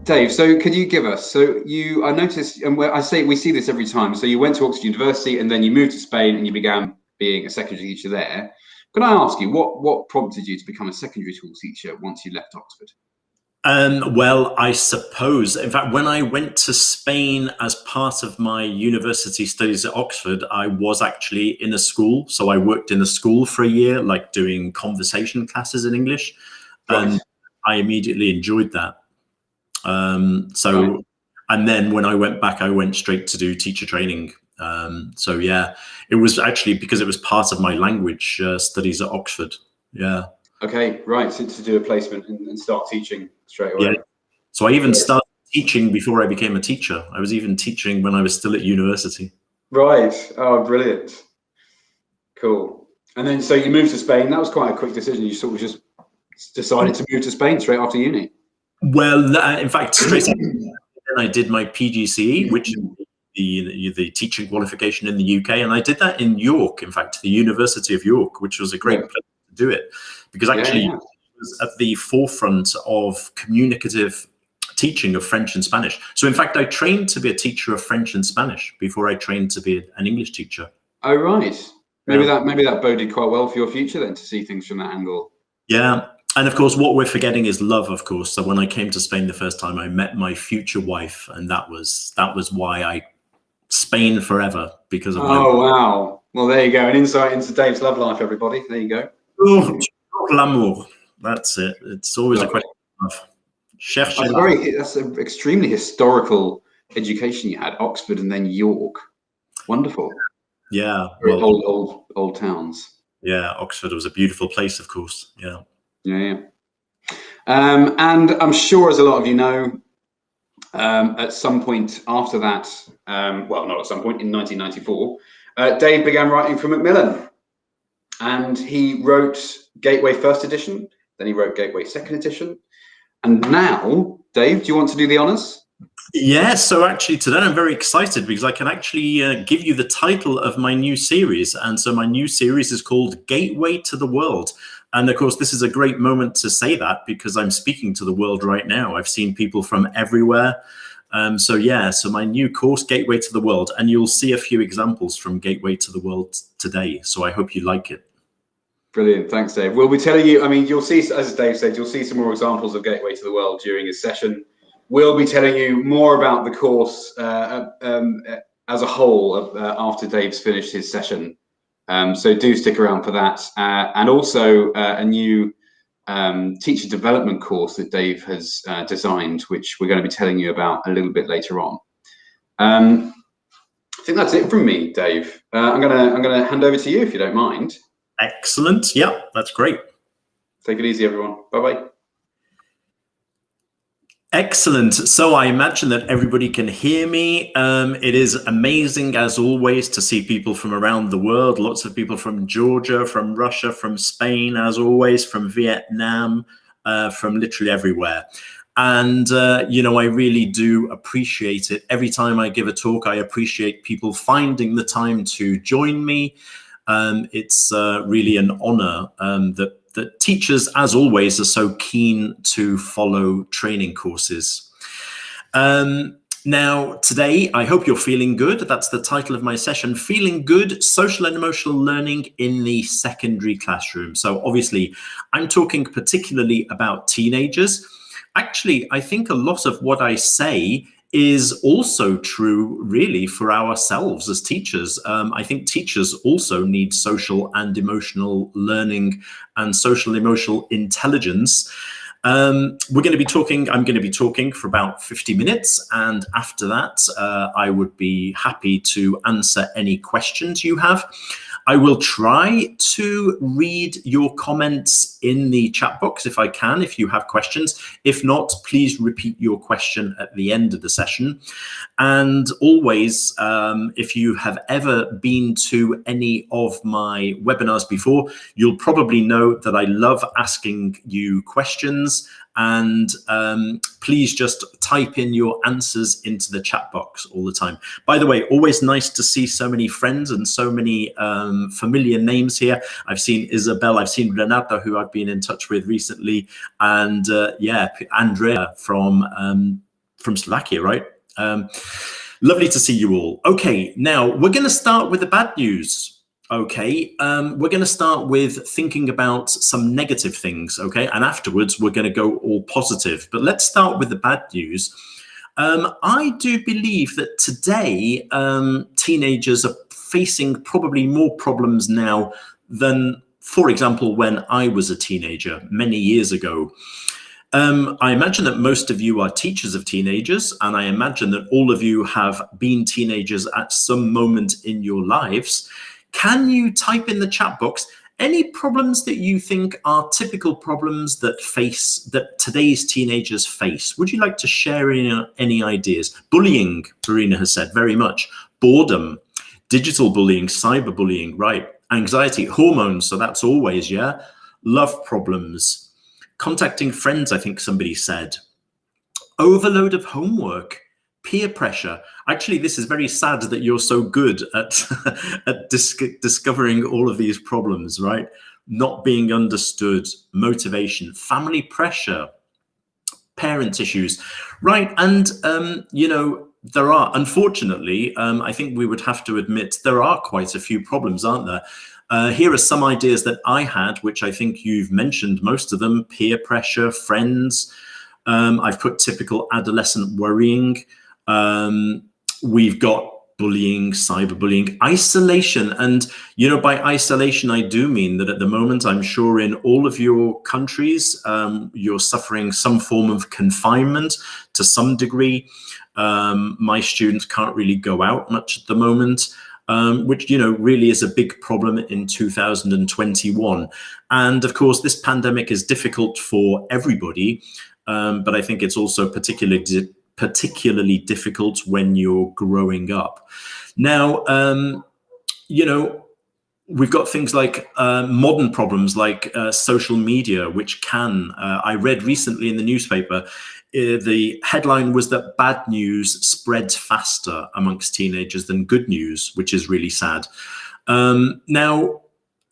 Dave, so could you give us, I noticed, and we see this every time, so you went to Oxford University and then you moved to Spain and you began being a secondary teacher there. Can I ask you, what prompted you to become a secondary school teacher once you left Oxford? Well, I suppose, in fact, when I went to Spain as part of my university studies at Oxford, I was actually in a school. So I worked in a school for a year, like doing conversation classes in English. Right. And I immediately enjoyed that. Right. And then when I went back, I went straight to do teacher training. So yeah, it was actually because it was part of my language studies at Oxford. Yeah. Okay, right. So to do a placement and start teaching straight away. Yeah. So I even started teaching before I became a teacher. I was even teaching when I was still at university. Right. Oh, brilliant. Cool. And then, so you moved to Spain. That was quite a quick decision. You sort of just decided to move to Spain straight after uni. Well, in fact, straight after then I did my PGCE, which is the teaching qualification in the UK, and I did that in York. In fact, the University of York, which was a great place to do it, because actually it was at the forefront of communicative teaching of French and Spanish. So in fact, I trained to be a teacher of French and Spanish before I trained to be an English teacher. Oh, right. Maybe that boded quite well for your future then, to see things from that angle. Yeah. And of course, what we're forgetting is love, of course. So when I came to Spain the first time, I met my future wife, and that was why Spain forever, because of wow. Well, there you go. An insight into Dave's love life, everybody. There you go. Oh, l'amour. That's it. It's always a question of love. That's an extremely historical education you had, Oxford and then York. Wonderful. Yeah. Well, old towns. Yeah, Oxford was a beautiful place, of course. Yeah. Yeah. And I'm sure, as a lot of you know, at some point after that, well, not at some point, in 1994, Dave began writing for Macmillan. And he wrote Gateway First Edition, then he wrote Gateway Second Edition. And now, Dave, do you want to do the honors? Yes, so actually today I'm very excited because I can actually give you the title of my new series. And so my new series is called Gateway to the World. And of course, this is a great moment to say that because I'm speaking to the world right now. I've seen people from everywhere. So my new course, Gateway to the World, and you'll see a few examples from Gateway to the World today. So I hope you like it. Brilliant. Thanks, Dave. We'll be telling you, I mean, you'll see, as Dave said, you'll see some more examples of Gateway to the World during his session. We'll be telling you more about the course as a whole after Dave's finished his session. So do stick around for that. And also a new teacher development course that Dave has designed, which we're going to be telling you about a little bit later on. I think that's it from me, Dave. I'm gonna hand over to you if you don't mind. Excellent. Yeah, that's great. Take it easy, everyone. Bye-bye. Excellent. So I imagine that everybody can hear me. It is amazing, as always, to see people from around the world. Lots of people from Georgia, from Russia, from Spain, as always, from Vietnam, from literally everywhere. And, I really do appreciate it. Every time I give a talk, I appreciate people finding the time to join me. It's really an honor that teachers, as always, are so keen to follow training courses. Now, today, I hope you're feeling good. That's the title of my session, Feeling Good, Social and Emotional Learning in the Secondary Classroom. So obviously, I'm talking particularly about teenagers. Actually, I think a lot of what I say is also true, really, for ourselves as teachers. I think teachers also need social and emotional learning and social emotional intelligence. I'm going to be talking for about 50 minutes. And after that, I would be happy to answer any questions you have. I will try to read your comments in the chat box if I can, if you have questions. If not, please repeat your question at the end of the session. And always, if you have ever been to any of my webinars before, you'll probably know that I love asking you questions. And please just type in your answers into the chat box all the time. By the way, always nice to see so many friends and so many familiar names here. I've seen Isabel, I've seen Renata, who I've been in touch with recently, and yeah, Andrea from from Slovakia, right? Lovely to see you all. Okay, now we're going to start with the bad news. Okay, we're going to start with thinking about some negative things, okay? And afterwards, we're going to go all positive. But let's start with the bad news. I do believe that today, teenagers are facing probably more problems now than, for example, when I was a teenager many years ago. I imagine that most of you are teachers of teenagers, and I imagine that all of you have been teenagers at some moment in your lives. Can you type in the chat box any problems that you think are typical problems that today's teenagers face? Would you like to share any ideas? Bullying, Verena has said, very much. Boredom, digital bullying, cyberbullying, right? Anxiety, hormones, so that's always, yeah. Love problems, contacting friends, I think somebody said. Overload of homework, peer pressure. Actually, this is very sad that you're so good at discovering all of these problems, right? Not being understood, motivation, family pressure, parent issues, right? And, you know, there are, unfortunately, I think we would have to admit there are quite a few problems, aren't there? Here are some ideas that I had, which I think you've mentioned most of them: peer pressure, friends. I've put typical adolescent worrying. We've got bullying, cyberbullying, isolation. And, you know, by isolation, I do mean that at the moment, I'm sure in all of your countries, you're suffering some form of confinement to some degree. My students can't really go out much at the moment, which, you know, really is a big problem in 2021. And of course, this pandemic is difficult for everybody, but I think it's also particularly difficult when you're growing up. Now, you know, we've got things like modern problems like social media, which can, I read recently in the newspaper, the headline was that bad news spreads faster amongst teenagers than good news, which is really sad. Now,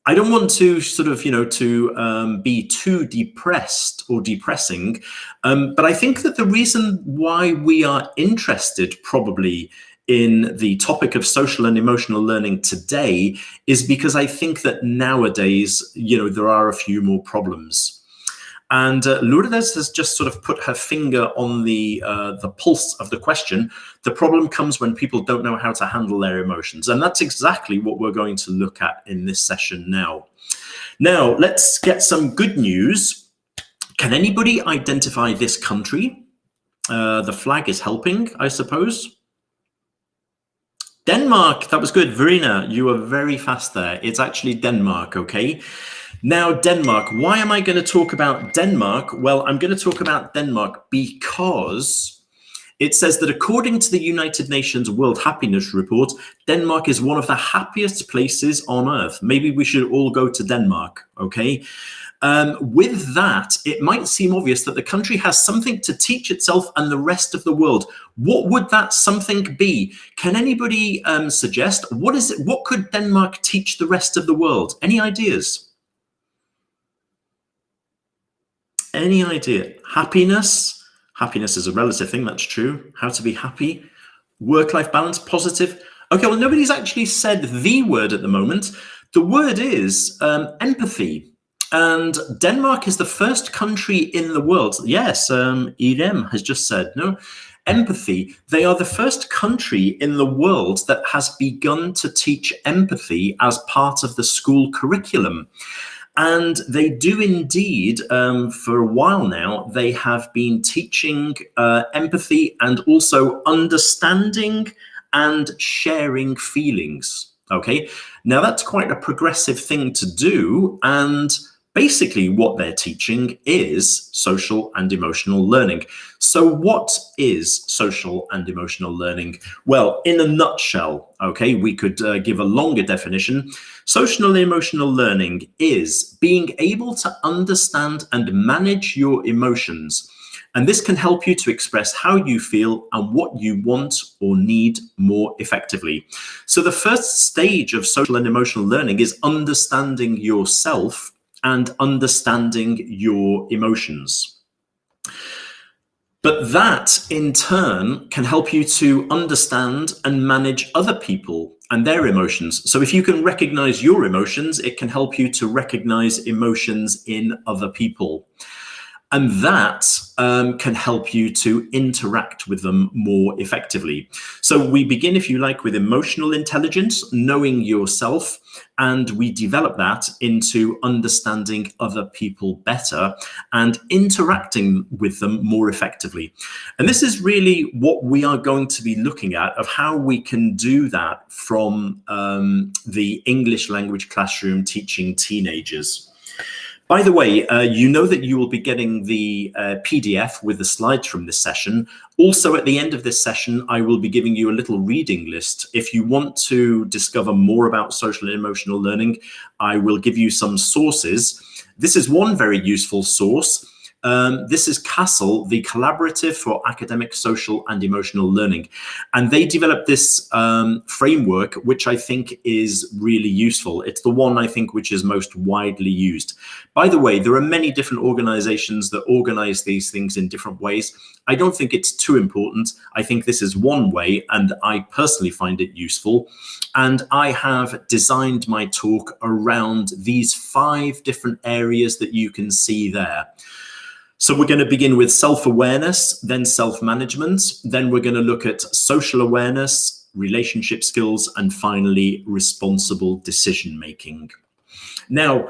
I don't want to sort of, you know, to be too depressed or depressing, but I think that the reason why we are interested probably in the topic of social and emotional learning today is because I think that nowadays, you know, there are a few more problems. And Lourdes has just sort of put her finger on the pulse of the question. The problem comes when people don't know how to handle their emotions. And that's exactly what we're going to look at in this session now. Now, let's get some good news. Can anybody identify this country? The flag is helping, I suppose. Denmark, that was good. Verena, you were very fast there. It's actually Denmark, okay? Now, Denmark, why am I going to talk about Denmark? Well, I'm going to talk about Denmark because it says that according to the United Nations World Happiness Report, Denmark is one of the happiest places on earth. Maybe we should all go to Denmark, okay? With that, it might seem obvious that the country has something to teach itself and the rest of the world. What would that something be? Can anybody suggest? What is it? What could Denmark teach the rest of the world? Any ideas? Any idea? Happiness? Happiness is a relative thing, that's true. How to be happy? Work-life balance, positive? Okay, well, nobody's actually said the word at the moment. The word is empathy. And Denmark is the first country in the world. Yes, Irem has just said, no, empathy. They are the first country in the world that has begun to teach empathy as part of the school curriculum. And they do indeed, for a while now, they have been teaching empathy and also understanding and sharing feelings. Okay, now that's quite a progressive thing to do. And basically what they're teaching is social and emotional learning. So what is social and emotional learning? Well, in a nutshell, okay, we could give a longer definition. Social and emotional learning is being able to understand and manage your emotions. And this can help you to express how you feel and what you want or need more effectively. So the first stage of social and emotional learning is understanding yourself and understanding your emotions. But that in turn can help you to understand and manage other people and their emotions. So if you can recognize your emotions, it can help you to recognize emotions in other people. And that can help you to interact with them more effectively. So we begin, if you like, with emotional intelligence, knowing yourself, and we develop that into understanding other people better and interacting with them more effectively. And this is really what we are going to be looking at, of how we can do that from the English language classroom teaching teenagers. By the way, you know that you will be getting the PDF with the slides from this session. Also, at the end of this session, I will be giving you a little reading list. If you want to discover more about social and emotional learning, I will give you some sources. This is one very useful source. This is CASEL, the Collaborative for Academic, Social and Emotional Learning. And they developed this framework, which I think is really useful. It's the one I think which is most widely used. By the way, there are many different organizations that organize these things in different ways. I don't think it's too important. I think this is one way, and I personally find it useful. And I have designed my talk around these 5 different areas that you can see there. So we're going to begin with self-awareness, then self-management, then we're going to look at social awareness, relationship skills, and finally, responsible decision-making. Now,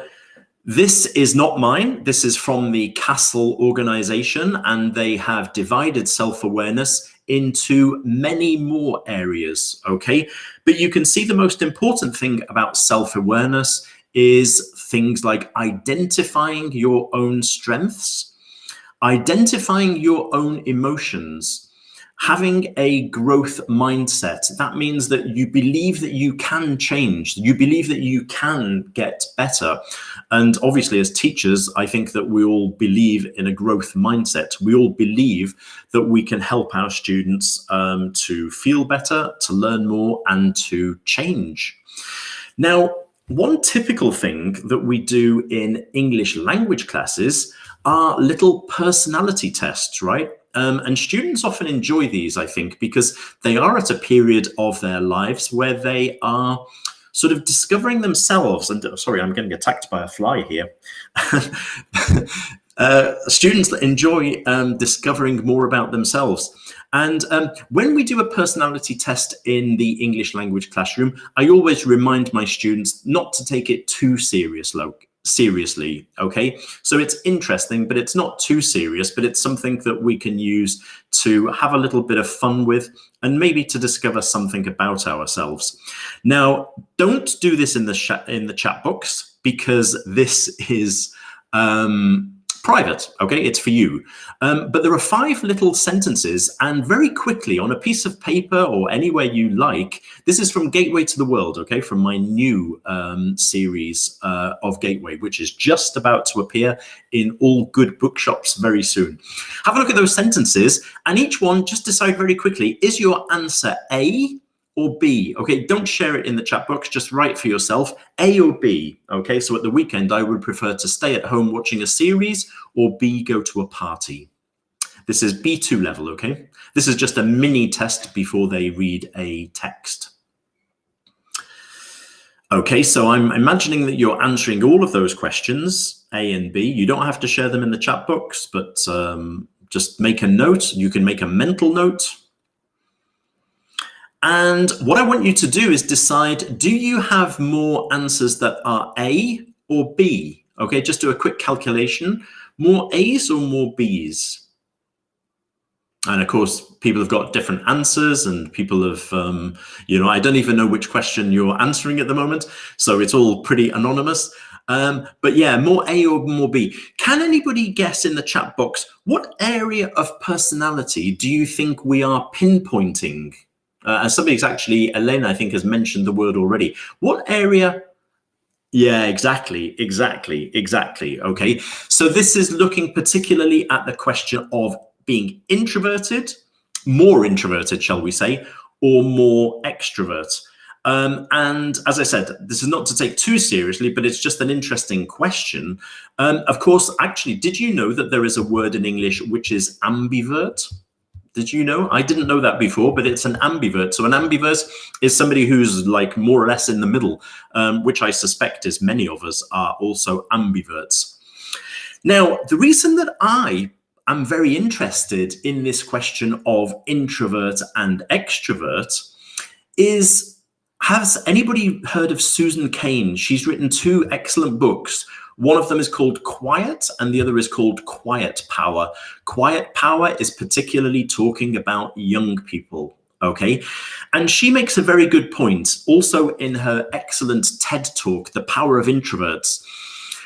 this is not mine. This is from the CASEL organization, and they have divided self-awareness into many more areas, okay? But you can see the most important thing about self-awareness is things like identifying your own strengths, identifying your own emotions, having a growth mindset. That means that you believe that you can change, you believe that you can get better. And obviously, as teachers, I think that we all believe in a growth mindset. We all believe that we can help our students to feel better, to learn more, and to change. Now, one typical thing that we do in English language classes are little personality tests, right? And students often enjoy these, I think, because they are at a period of their lives where they are sort of discovering themselves. And sorry, I'm getting attacked by a fly here. Students that enjoy discovering more about themselves. And when we do a personality test in the English language classroom, I always remind my students not to take it too seriously, okay? So it's interesting, but it's not too serious, but it's something that we can use to have a little bit of fun with and maybe to discover something about ourselves. Now, don't do this in the chat box, because this is private, okay? It's for you. But there are 5 little sentences, and very quickly on a piece of paper or anywhere you like, this is from Gateway to the World, okay? From my new series of Gateway, which is just about to appear in all good bookshops very soon. Have a look at those sentences, and each one, just decide very quickly, is your answer A or B? Okay, don't share it in the chat box, just write for yourself, A or B. Okay, so at the weekend, I would prefer to stay at home watching a series, or B, go to a party. This is B2 level, okay? This is just a mini test before they read a text. Okay, so I'm imagining that you're answering all of those questions, A and B. You don't have to share them in the chat box, but just make a note. You can make a mental note. And what I want you to do is decide, do you have more answers that are A or B? Okay, just do a quick calculation. More A's or more B's? And of course, people have got different answers, and people have, I don't even know which question you're answering at the moment. So it's all pretty anonymous. But yeah, more A or more B. Can anybody guess in the chat box, what area of personality do you think we are pinpointing? As somebody's actually, Elena, I think, has mentioned the word already. What area? Yeah, exactly. Okay, so this is looking particularly at the question of being introverted, more introverted, shall we say, or more extrovert. And as I said, this is not to take too seriously, but it's just an interesting question. Of course, actually, did you know that there is a word in English which is ambivert? Did you know? I didn't know that before, but it's an ambivert. So an ambivert is somebody who's like more or less in the middle, which I suspect is many of us are also ambiverts. Now, the reason that I am very interested in this question of introvert and extrovert is, has anybody heard of Susan Kane? She's written 2 excellent books. One of them is called Quiet, and the other is called Quiet Power. Quiet Power is particularly talking about young people, okay? And she makes a very good point, also in her excellent TED Talk, The Power of Introverts.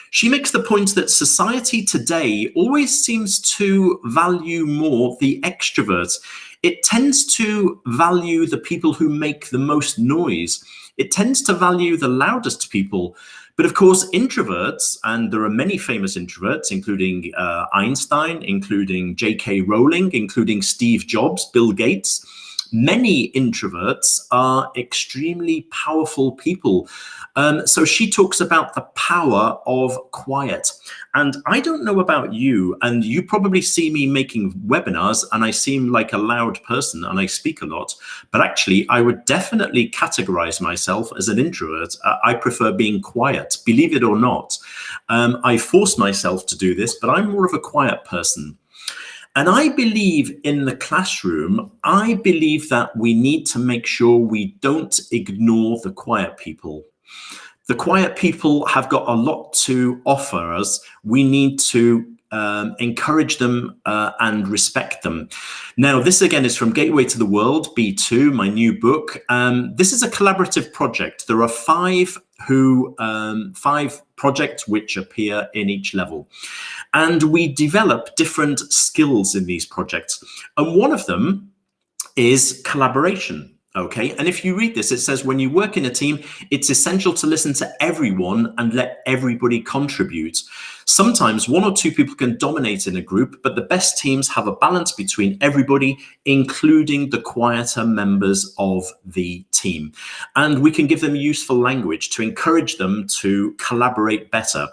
She makes the point that society today always seems to value more the extroverts. It tends to value the people who make the most noise. It tends to value the loudest people. But of course, introverts, and there are many famous introverts, including Einstein, including J.K. Rowling, including Steve Jobs, Bill Gates. Many introverts are extremely powerful people. So she talks about the power of quiet. And I don't know about you, and you probably see me making webinars and I seem like a loud person and I speak a lot, but actually I would definitely categorize myself as an introvert. I prefer being quiet, believe it or not. I force myself to do this, but I'm more of a quiet person. And I believe in the classroom, I believe that we need to make sure we don't ignore the quiet people. The quiet people have got a lot to offer us. We need to encourage them and respect them. Now, this again is from Gateway to the World, B2, my new book. This is a collaborative project. There are 5 projects which appear in each level. And we develop different skills in these projects. And one of them is collaboration. Okay, and if you read this, it says when you work in a team, it's essential to listen to everyone and let everybody contribute. Sometimes 1 or 2 people can dominate in a group, but the best teams have a balance between everybody, including the quieter members of the team. And we can give them useful language to encourage them to collaborate better.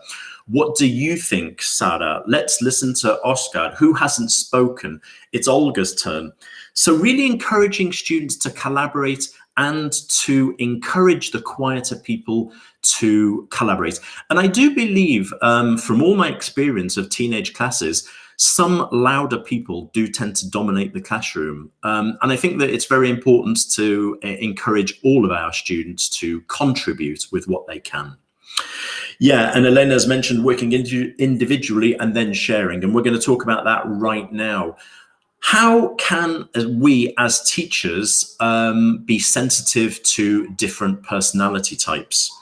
What do you think, Sarah? Let's listen to Oscar, who hasn't spoken. It's Olga's turn. So really encouraging students to collaborate and to encourage the quieter people to collaborate. And I do believe from all my experience of teenage classes, some louder people do tend to dominate the classroom. And I think that it's very important to encourage all of our students to contribute with what they can. Yeah, and Elena's mentioned working individually and then sharing, and we're going to talk about that right now. How can we as teachers be sensitive to different personality types?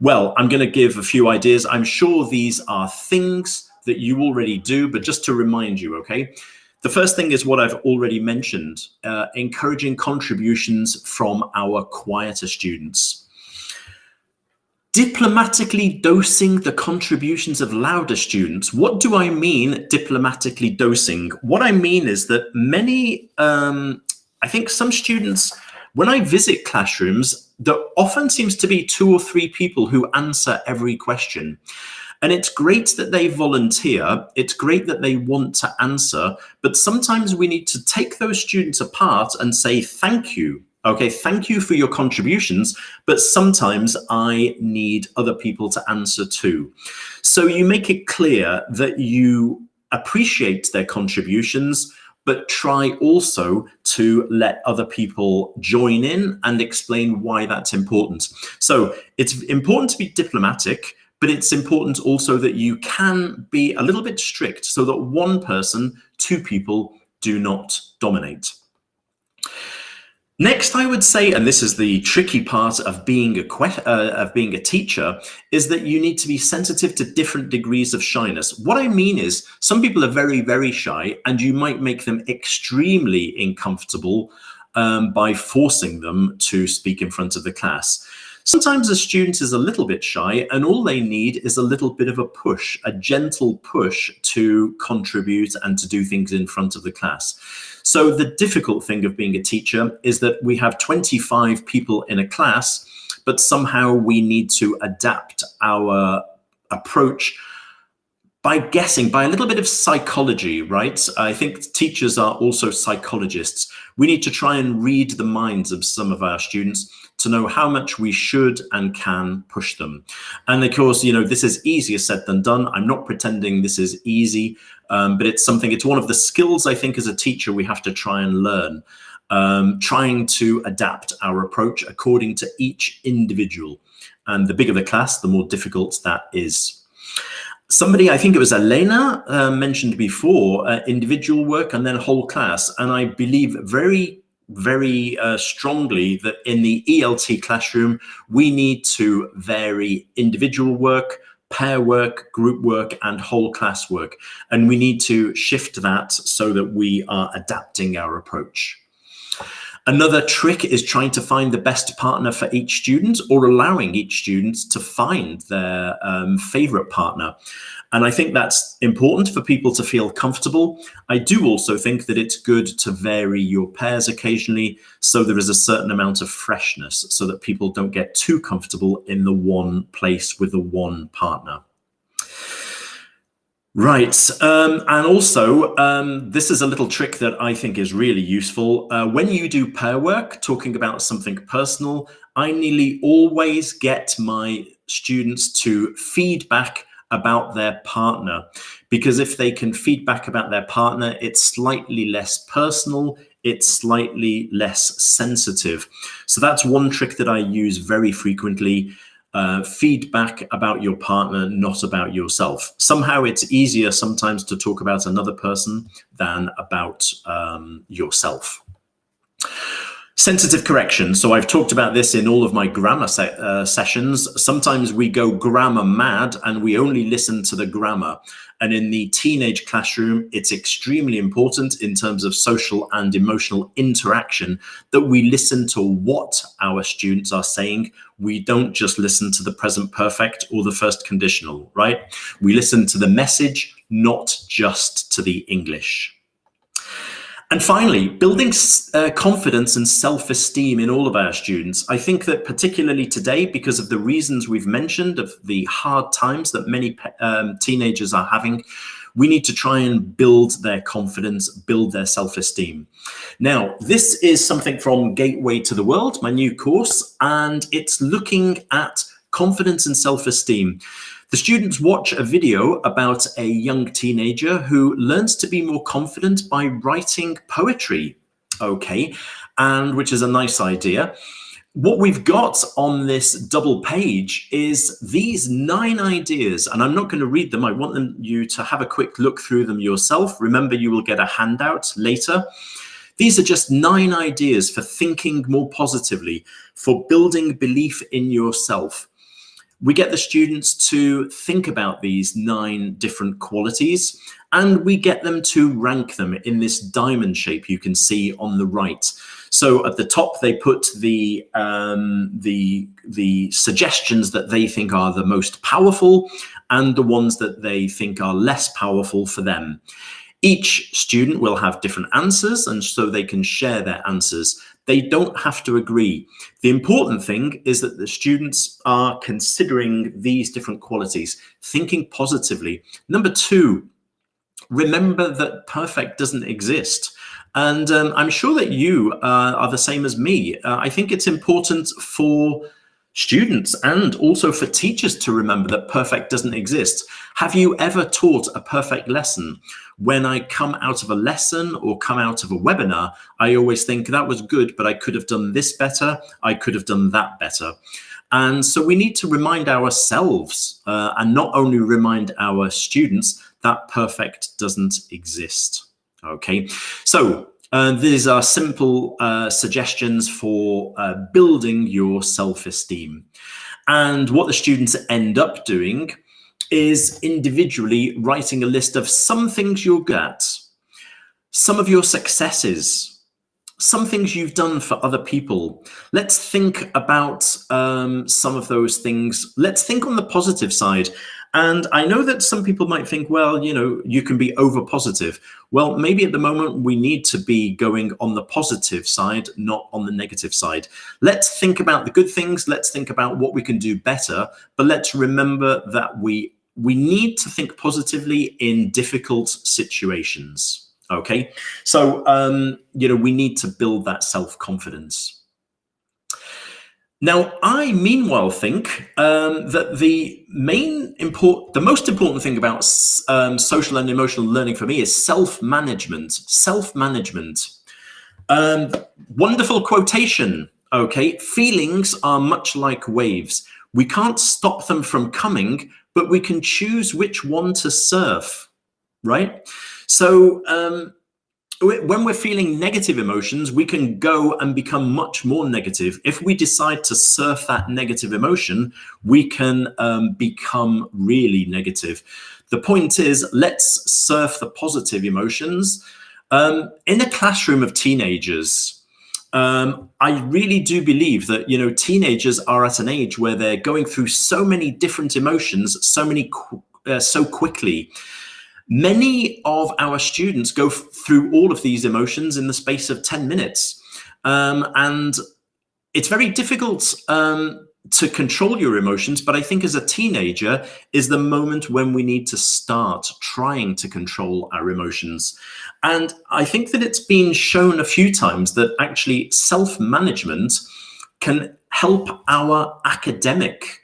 Well, I'm going to give a few ideas. I'm sure these are things that you already do, but just to remind you, okay? The first thing is what I've already mentioned, encouraging contributions from our quieter students. Diplomatically dosing the contributions of louder students. What do I mean diplomatically dosing? What I mean is that many, I think some students, when I visit classrooms, there often seems to be 2 or 3 people who answer every question. And it's great that they volunteer, it's great that they want to answer, but sometimes we need to take those students apart and say, thank you. Okay, thank you for your contributions, but sometimes I need other people to answer too. So you make it clear that you appreciate their contributions, but try also to let other people join in and explain why that's important. So it's important to be diplomatic, but it's important also that you can be a little bit strict so that 1 person, 2 people do not dominate. Next, I would say, and this is the tricky part of being a teacher, is that you need to be sensitive to different degrees of shyness. What I mean is some people are very, very shy, and you might make them extremely uncomfortable by forcing them to speak in front of the class. Sometimes a student is a little bit shy and all they need is a little bit of a push, a gentle push to contribute and to do things in front of the class. So the difficult thing of being a teacher is that we have 25 people in a class, but somehow we need to adapt our approach by guessing, by a little bit of psychology, right? I think teachers are also psychologists. We need to try and read the minds of some of our students to know how much we should and can push them. And of course, you know, this is easier said than done. I'm not pretending this is easy, but it's one of the skills I think as a teacher we have to try and learn, trying to adapt our approach according to each individual. And the bigger the class, the more difficult that is. Somebody, I think it was Elena, mentioned before, individual work and then whole class. And I believe very strongly that in the ELT classroom, we need to vary individual work, pair work, group work, and whole class work. And we need to shift that so that we are adapting our approach. Another trick is trying to find the best partner for each student, or allowing each student to find their favorite partner. And I think that's important for people to feel comfortable. I do also think that it's good to vary your pairs occasionally, so there is a certain amount of freshness, so that people don't get too comfortable in the one place with the one partner. Right, and also this is a little trick that I think is really useful. When you do pair work, talking about something personal, I nearly always get my students to feedback about their partner, because if they can feedback about their partner, it's slightly less personal, it's slightly less sensitive. So that's one trick that I use very frequently. Feedback about your partner, not about yourself. Somehow it's easier sometimes to talk about another person than about yourself. Sensitive correction. So I've talked about this in all of my grammar sessions. Sometimes we go grammar mad and we only listen to the grammar. And in the teenage classroom, it's extremely important in terms of social and emotional interaction that we listen to what our students are saying. We don't just listen to the present perfect or the first conditional, right? We listen to the message, not just to the English. And finally, building confidence and self-esteem in all of our students. I think that particularly today, because of the reasons we've mentioned, of the hard times that many teenagers are having, we need to try and build their confidence, build their self-esteem. Now, this is something from Gateway to the World, my new course, and it's looking at confidence and self-esteem. The students watch a video about a young teenager who learns to be more confident by writing poetry, okay, and which is a nice idea. What we've got on this double page is these 9 ideas, and I'm not going to read them. I want you to have a quick look through them yourself. Remember, you will get a handout later. These are just 9 ideas for thinking more positively, for building belief in yourself. We get the students to think about these 9 different qualities, and we get them to rank them in this diamond shape you can see on the right. So at the top, they put the suggestions that they think are the most powerful and the ones that they think are less powerful for them. Each student will have different answers, and so they can share their answers. They don't have to agree. The important thing is that the students are considering these different qualities, thinking positively. Number 2, remember that perfect doesn't exist. And I'm sure that you are the same as me. I think it's important for students and also for teachers to remember that perfect doesn't exist. Have you ever taught a perfect lesson? When I come out of a lesson or come out of a webinar, I always think that was good, but I could have done this better. I could have done that better. And so we need to remind ourselves and not only remind our students that perfect doesn't exist. Okay, so these are simple suggestions for building your self-esteem. And what the students end up doing is individually writing a list of some things you're good at, some of your successes, some things you've done for other people. Let's think about some of those things. Let's think on the positive side. And I know that some people might think, well, you know, you can be over positive. Well, maybe at the moment we need to be going on the positive side, not on the negative side. Let's think about the good things. Let's think about what we can do better. But let's remember that we need to think positively in difficult situations. Okay, so you know, we need to build that self-confidence. Now, I meanwhile think that the most important thing about social and emotional learning for me is self-management. Self-management. Wonderful quotation. Okay, feelings are much like waves. We can't stop them from coming, but we can choose which one to surf. Right? So when we're feeling negative emotions, we can go and become much more negative. If we decide to surf that negative emotion, we can become really negative. The point is, let's surf the positive emotions. In a classroom of teenagers, I really do believe that, you know, teenagers are at an age where they're going through so many different emotions, so quickly. Many of our students go through all of these emotions in the space of 10 minutes. And it's very difficult to control your emotions, but I think as a teenager is the moment when we need to start trying to control our emotions. And I think that it's been shown a few times that actually self-management can help our academic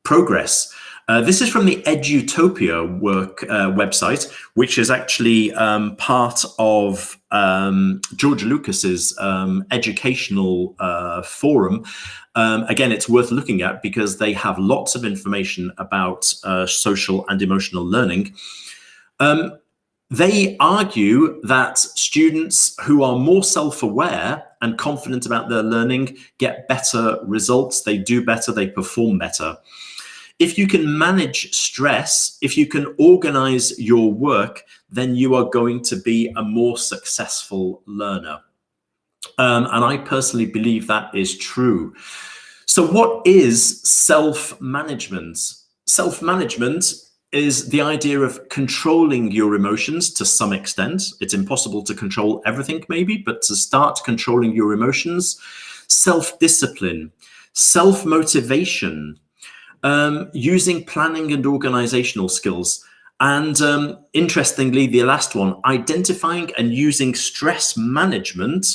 progress. This is from the Edutopia website, which is actually part of George Lucas's educational forum. Again, it's worth looking at because they have lots of information about social and emotional learning. They argue that students who are more self-aware and confident about their learning get better results, they do better, they perform better. If you can manage stress, if you can organize your work, then you are going to be a more successful learner. And I personally believe that is true. So what is self-management? Self-management is the idea of controlling your emotions to some extent. It's impossible to control everything maybe, but to start controlling your emotions, self-discipline, self-motivation, using planning and organizational skills. And interestingly, the last one, identifying and using stress management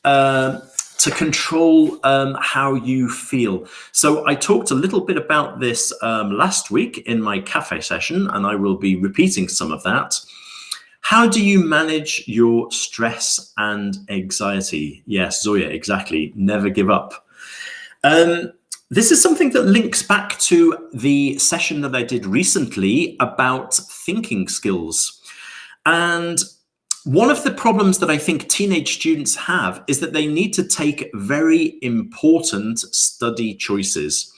to control how you feel. So I talked a little bit about this last week in my cafe session, and I will be repeating some of that. How do you manage your stress and anxiety? Yes, Zoya, exactly. Never give up. This is something that links back to the session that I did recently about thinking skills. And one of the problems that I think teenage students have is that they need to take very important study choices.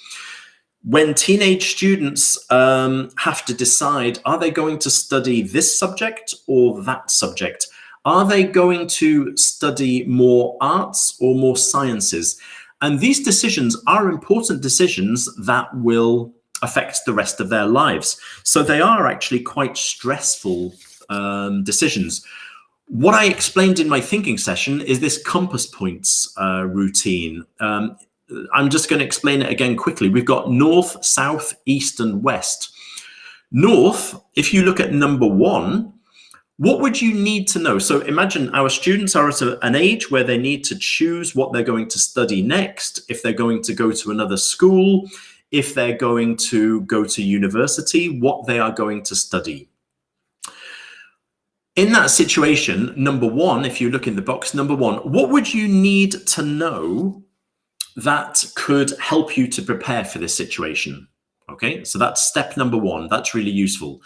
When teenage students have to decide, are they going to study this subject or that subject? Are they going to study more arts or more sciences? And these decisions are important decisions that will affect the rest of their lives. So they are actually quite stressful decisions. What I explained in my thinking session is this compass points routine. I'm just going to explain it again quickly. We've got north, south, east, and west. North, if you look at number 1, what would you need to know? So imagine our students are at an age where they need to choose what they're going to study next, if they're going to go to another school, if they're going to go to university, what they are going to study. In that situation, number 1, if you look in the box, number 1, what would you need to know that could help you to prepare for this situation? Okay, so that's step number 1. That's really useful.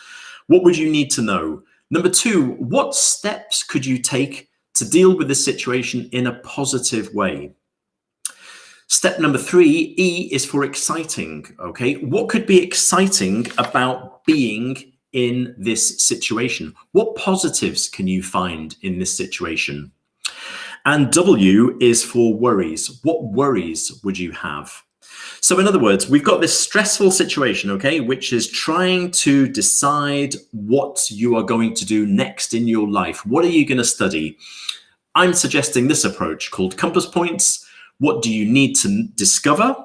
What would you need to know? Number 2, what steps could you take to deal with this situation in a positive way? Step number 3, E, is for exciting. Okay, what could be exciting about being in this situation? What positives can you find in this situation? And W is for worries. What worries would you have? So in other words, we've got this stressful situation, okay, which is trying to decide what you are going to do next in your life. What are you going to study? I'm suggesting this approach called compass points. What do you need to discover?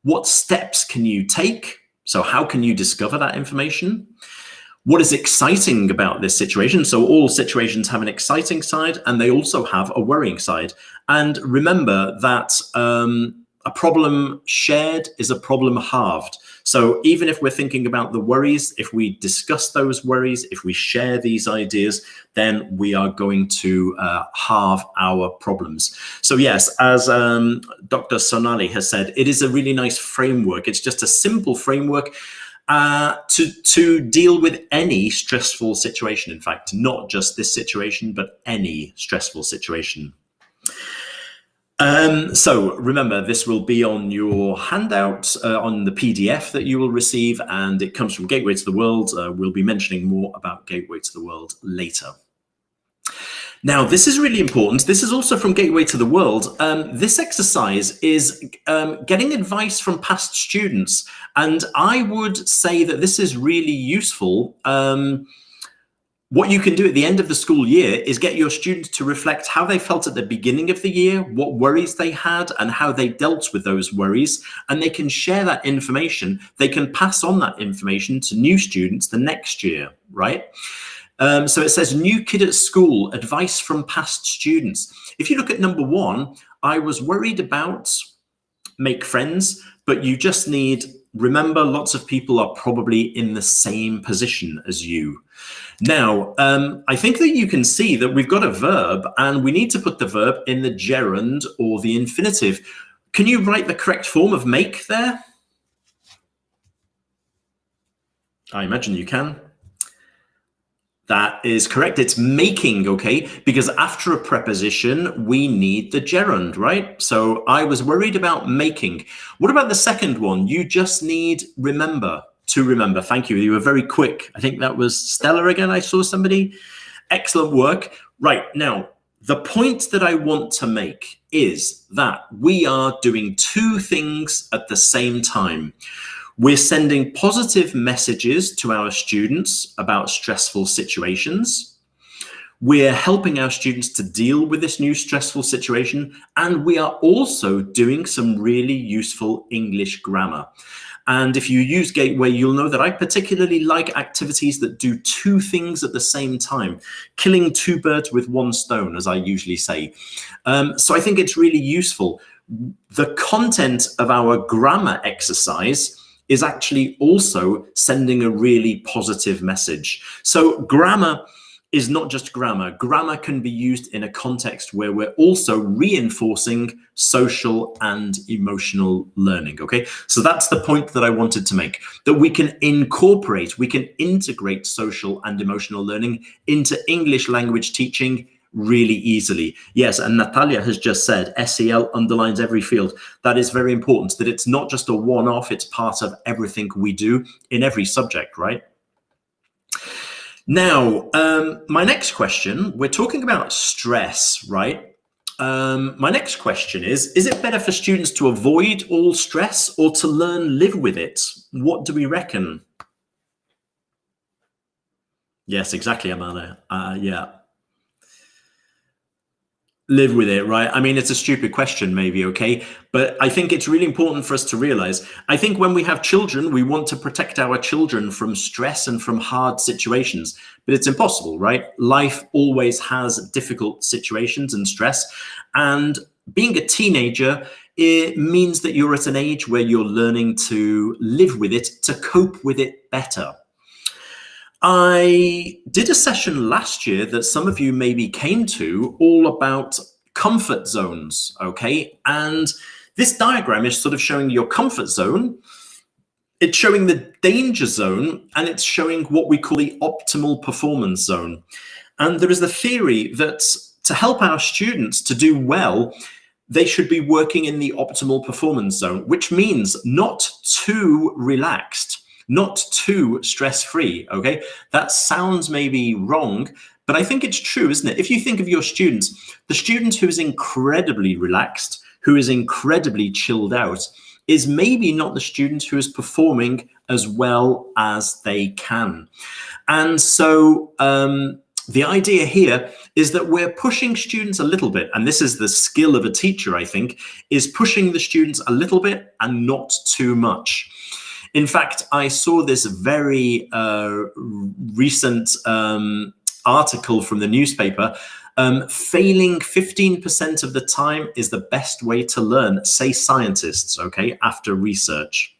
What steps can you take? So how can you discover that information? What is exciting about this situation? So all situations have an exciting side and they also have a worrying side. And remember that a problem shared is a problem halved. So even if we're thinking about the worries, if we discuss those worries, if we share these ideas, then we are going to halve our problems. So yes, as Dr. Sonali has said, it is a really nice framework. It's just a simple framework to deal with any stressful situation. In fact, not just this situation, but any stressful situation. So remember, this will be on your handout, on the PDF that you will receive, and it comes from Gateway to the World. We'll be mentioning more about Gateway to the World later. Now, this is really important. This is also from Gateway to the World. This exercise is getting advice from past students, and I would say that this is really useful. What you can do at the end of the school year is get your students to reflect how they felt at the beginning of the year, what worries they had, and how they dealt with those worries. And they can share that information. They can pass on that information to new students the next year, right? So it says, new kid at school, advice from past students. If you look at number 1, I was worried about make friends, but you just need, remember, lots of people are probably in the same position as you. Now, I think that you can see that we've got a verb and we need to put the verb in the gerund or the infinitive. Can you write the correct form of make there? I imagine you can. That is correct. It's making, okay? Because after a preposition, we need the gerund, right? So I was worried about making. What about the second one? You just need remember, to remember. Thank you. You were very quick. I think that was Stella again. I saw somebody. Excellent work. Right. Now, the point that I want to make is that we are doing 2 things at the same time. We're sending positive messages to our students about stressful situations. We're helping our students to deal with this new stressful situation. And we are also doing some really useful English grammar. And if you use Gateway, you'll know that I particularly like activities that do 2 things at the same time, killing 2 birds with 1 stone, as I usually say. So I think it's really useful. The content of our grammar exercise is actually also sending a really positive message. So grammar is not just grammar. Grammar can be used in a context where we're also reinforcing social and emotional learning, okay? So that's the point that I wanted to make, that we can incorporate, we can integrate social and emotional learning into English language teaching really easily. Yes, and Natalia has just said SEL underlines every field. That is very important, that it's not just a one-off, it's part of everything we do in every subject, right? Now, my next question, we're talking about stress, right? My next question is it better for students to avoid all stress or to learn live with it? What do we reckon? Yes, exactly, Amanda. Yeah. Live with it, right? I mean, it's a stupid question maybe, okay? But I think it's really important for us to realize, I think when we have children, we want to protect our children from stress and from hard situations, but it's impossible, right? Life always has difficult situations and stress. And being a teenager, it means that you're at an age where you're learning to live with it, to cope with it better. I did a session last year that some of you maybe came to, all about comfort zones, okay? And this diagram is sort of showing your comfort zone. It's showing the danger zone, and it's showing what we call the optimal performance zone. And there is the theory that to help our students to do well, they should be working in the optimal performance zone, which means not too relaxed. not too stress-free, okay? That sounds maybe wrong, but I think it's true, isn't it? If you think of your students, the student who is incredibly relaxed, who is incredibly chilled out, is maybe not the student who is performing as well as they can. And so the idea here is that we're pushing students a little bit, and this is the skill of a teacher, I think, is pushing the students a little bit and not too much. In fact, I saw this very recent article from the newspaper. Failing 15% of the time is the best way to learn, say scientists, okay, after research.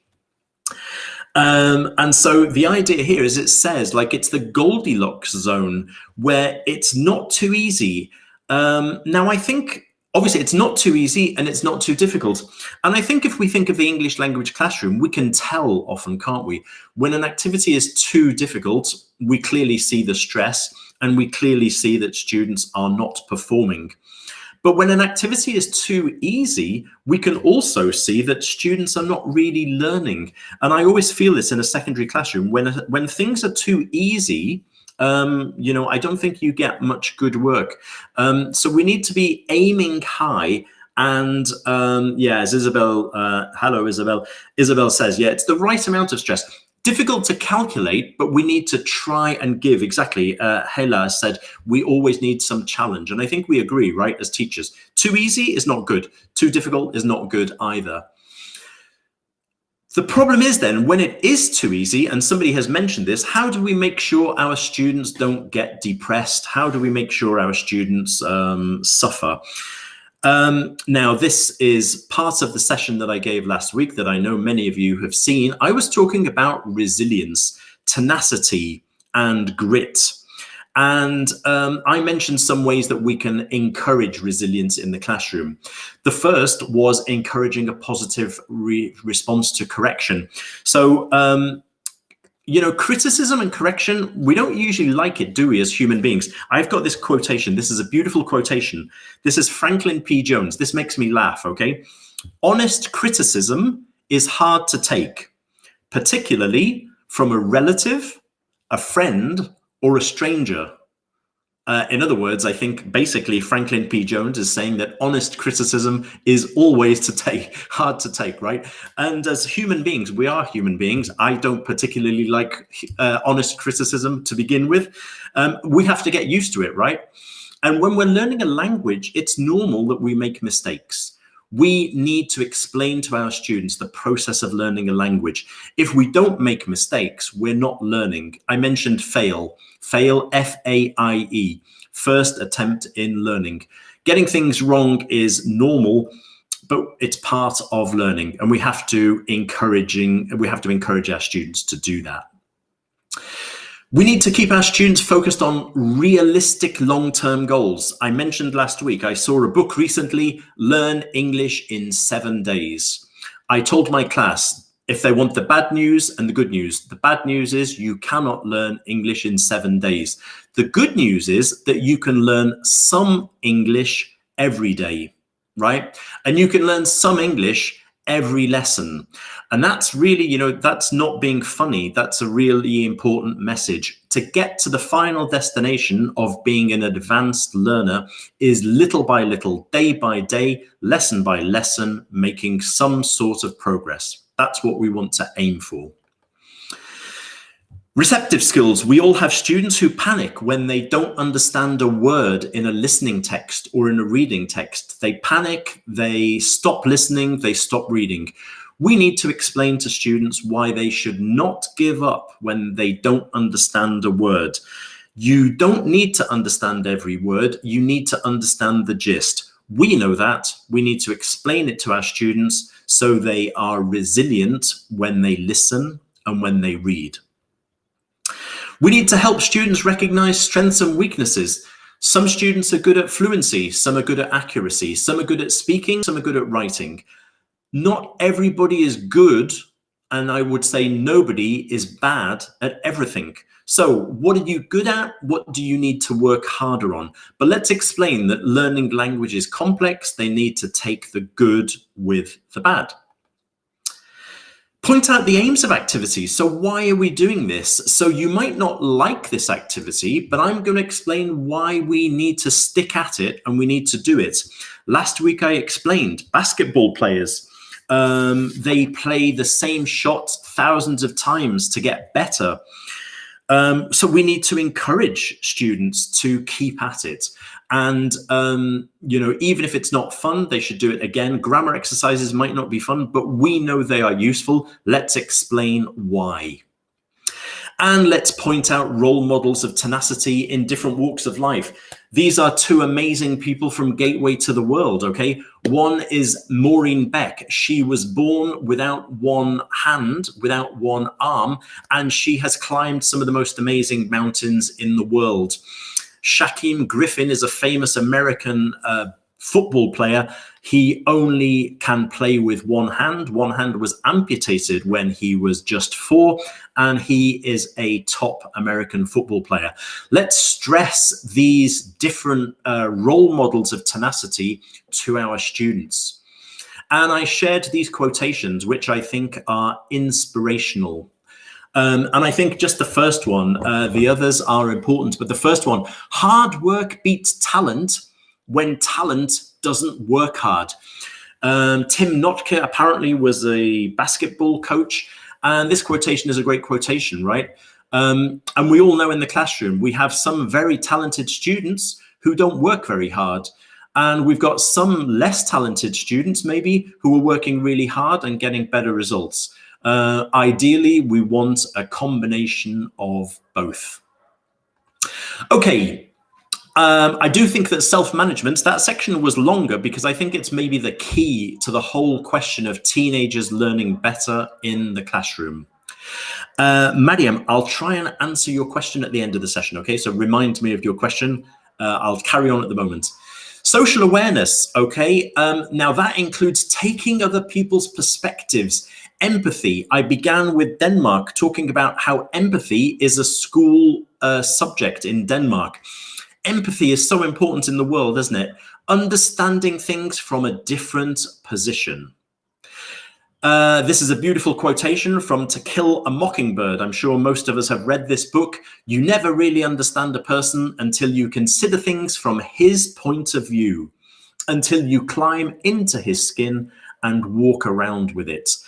And so the idea here is it says like it's the Goldilocks zone where it's not too easy. Now, I think obviously it's not too easy and it's not too difficult. And I think if we think of the English language classroom, we can tell often, can't we? When an activity is too difficult, we clearly see the stress and we clearly see that students are not performing. But when an activity is too easy, we can also see that students are not really learning. And I always feel this in a secondary classroom, when things are too easy, you know, I don't think you get much good work. So we need to be aiming high. And yeah, as Isabel, hello, Isabel. Isabel says, yeah, it's the right amount of stress. Difficult to calculate, but we need to try and give. Exactly. Hela said, we always need some challenge. And I think we agree, right, as teachers. Too easy is not good. Too difficult is not good either. The problem is then when it is too easy, and somebody has mentioned this, how do we make sure our students don't get depressed? How do we make sure our students suffer? Now, this is part of the session that I gave last week that I know many of you have seen. I was talking about resilience, tenacity, and grit. And I mentioned some ways that we can encourage resilience in the classroom. The first was encouraging a positive response to correction. So, you know, criticism and correction, we don't usually like it, do we, as human beings? I've got this quotation. This is a beautiful quotation. This is Franklin P. Jones. This makes me laugh, okay? Honest criticism is hard to take, particularly from a relative, a friend, or a stranger. In other words, I think basically Franklin P. Jones is saying that honest criticism is always hard to take, right? And as human beings, we are human beings. I don't particularly like honest criticism to begin with. We have to get used to it, right? And when we're learning a language, it's normal that we make mistakes. We need to explain to our students the process of learning a language. If we don't make mistakes, we're not learning. I mentioned fail, F-A-I-E, first attempt in learning. Getting things wrong is normal, but it's part of learning, and we have to encourage our students to do that. We need to keep our students focused on realistic long-term goals. I mentioned last week, I saw a book recently, Learn English in 7 Days. I told my class, if they want the bad news and the good news, the bad news is you cannot learn English in 7 days. The good news is that you can learn some English every day, right? And you can learn some English every lesson. And that's really, you know, that's not being funny. That's a really important message. To get to the final destination of being an advanced learner is little by little, day by day, lesson by lesson, making some sort of progress. That's what we want to aim for. Receptive skills. We all have students who panic when they don't understand a word in a listening text or in a reading text. They panic, they stop listening, they stop reading. We need to explain to students why they should not give up when they don't understand a word. You don't need to understand every word. You need to understand the gist. We know that. We need to explain it to our students so they are resilient when they listen and when they read. We need to help students recognize strengths and weaknesses. Some students are good at fluency, some are good at accuracy, some are good at speaking, some are good at writing. Not everybody is good, and I would say nobody is bad at everything. So what are you good at? What do you need to work harder on? But let's explain that learning language is complex. They need to take the good with the bad. Point out the aims of activities. So why are we doing this? So you might not like this activity, but I'm going to explain why we need to stick at it and we need to do it. Last week I explained basketball players. They play the same shot thousands of times to get better. So we need to encourage students to keep at it. And, even if it's not fun, they should do it again. Grammar exercises might not be fun, but we know they are useful. Let's explain why. And let's point out role models of tenacity in different walks of life. These are two amazing people from Gateway to the World, okay? One is Maureen Beck. She was born without one hand, without one arm, and she has climbed some of the most amazing mountains in the world. Shaquem Griffin is a famous American football player. He only can play with one hand. One hand was amputated when he was just 4, and he is a top American football player. Let's stress these different role models of tenacity to our students. And I shared these quotations, which I think are inspirational. And I think just the first one, the others are important, but the first one, hard work beats talent when talent doesn't work hard. Tim Notke apparently was a basketball coach, and this quotation is a great quotation, right? And we all know in the classroom, we have some very talented students who don't work very hard. And we've got some less talented students maybe who are working really hard and getting better results. Ideally, we want a combination of both. Okay. I do think that self-management, that section was longer because I think it's maybe the key to the whole question of teenagers learning better in the classroom. Mariam, I'll try and answer your question at the end of the session, okay? So remind me of your question. I'll carry on at the moment. Social awareness, okay? Now that includes taking other people's perspectives. Empathy. I began with Denmark, talking about how empathy is a school subject in Denmark. Empathy is so important in the world, isn't it? Understanding things from a different position. This is a beautiful quotation from To Kill a Mockingbird. I'm sure most of us have read this book. You never really understand a person until you consider things from his point of view, until you climb into his skin and walk around with it.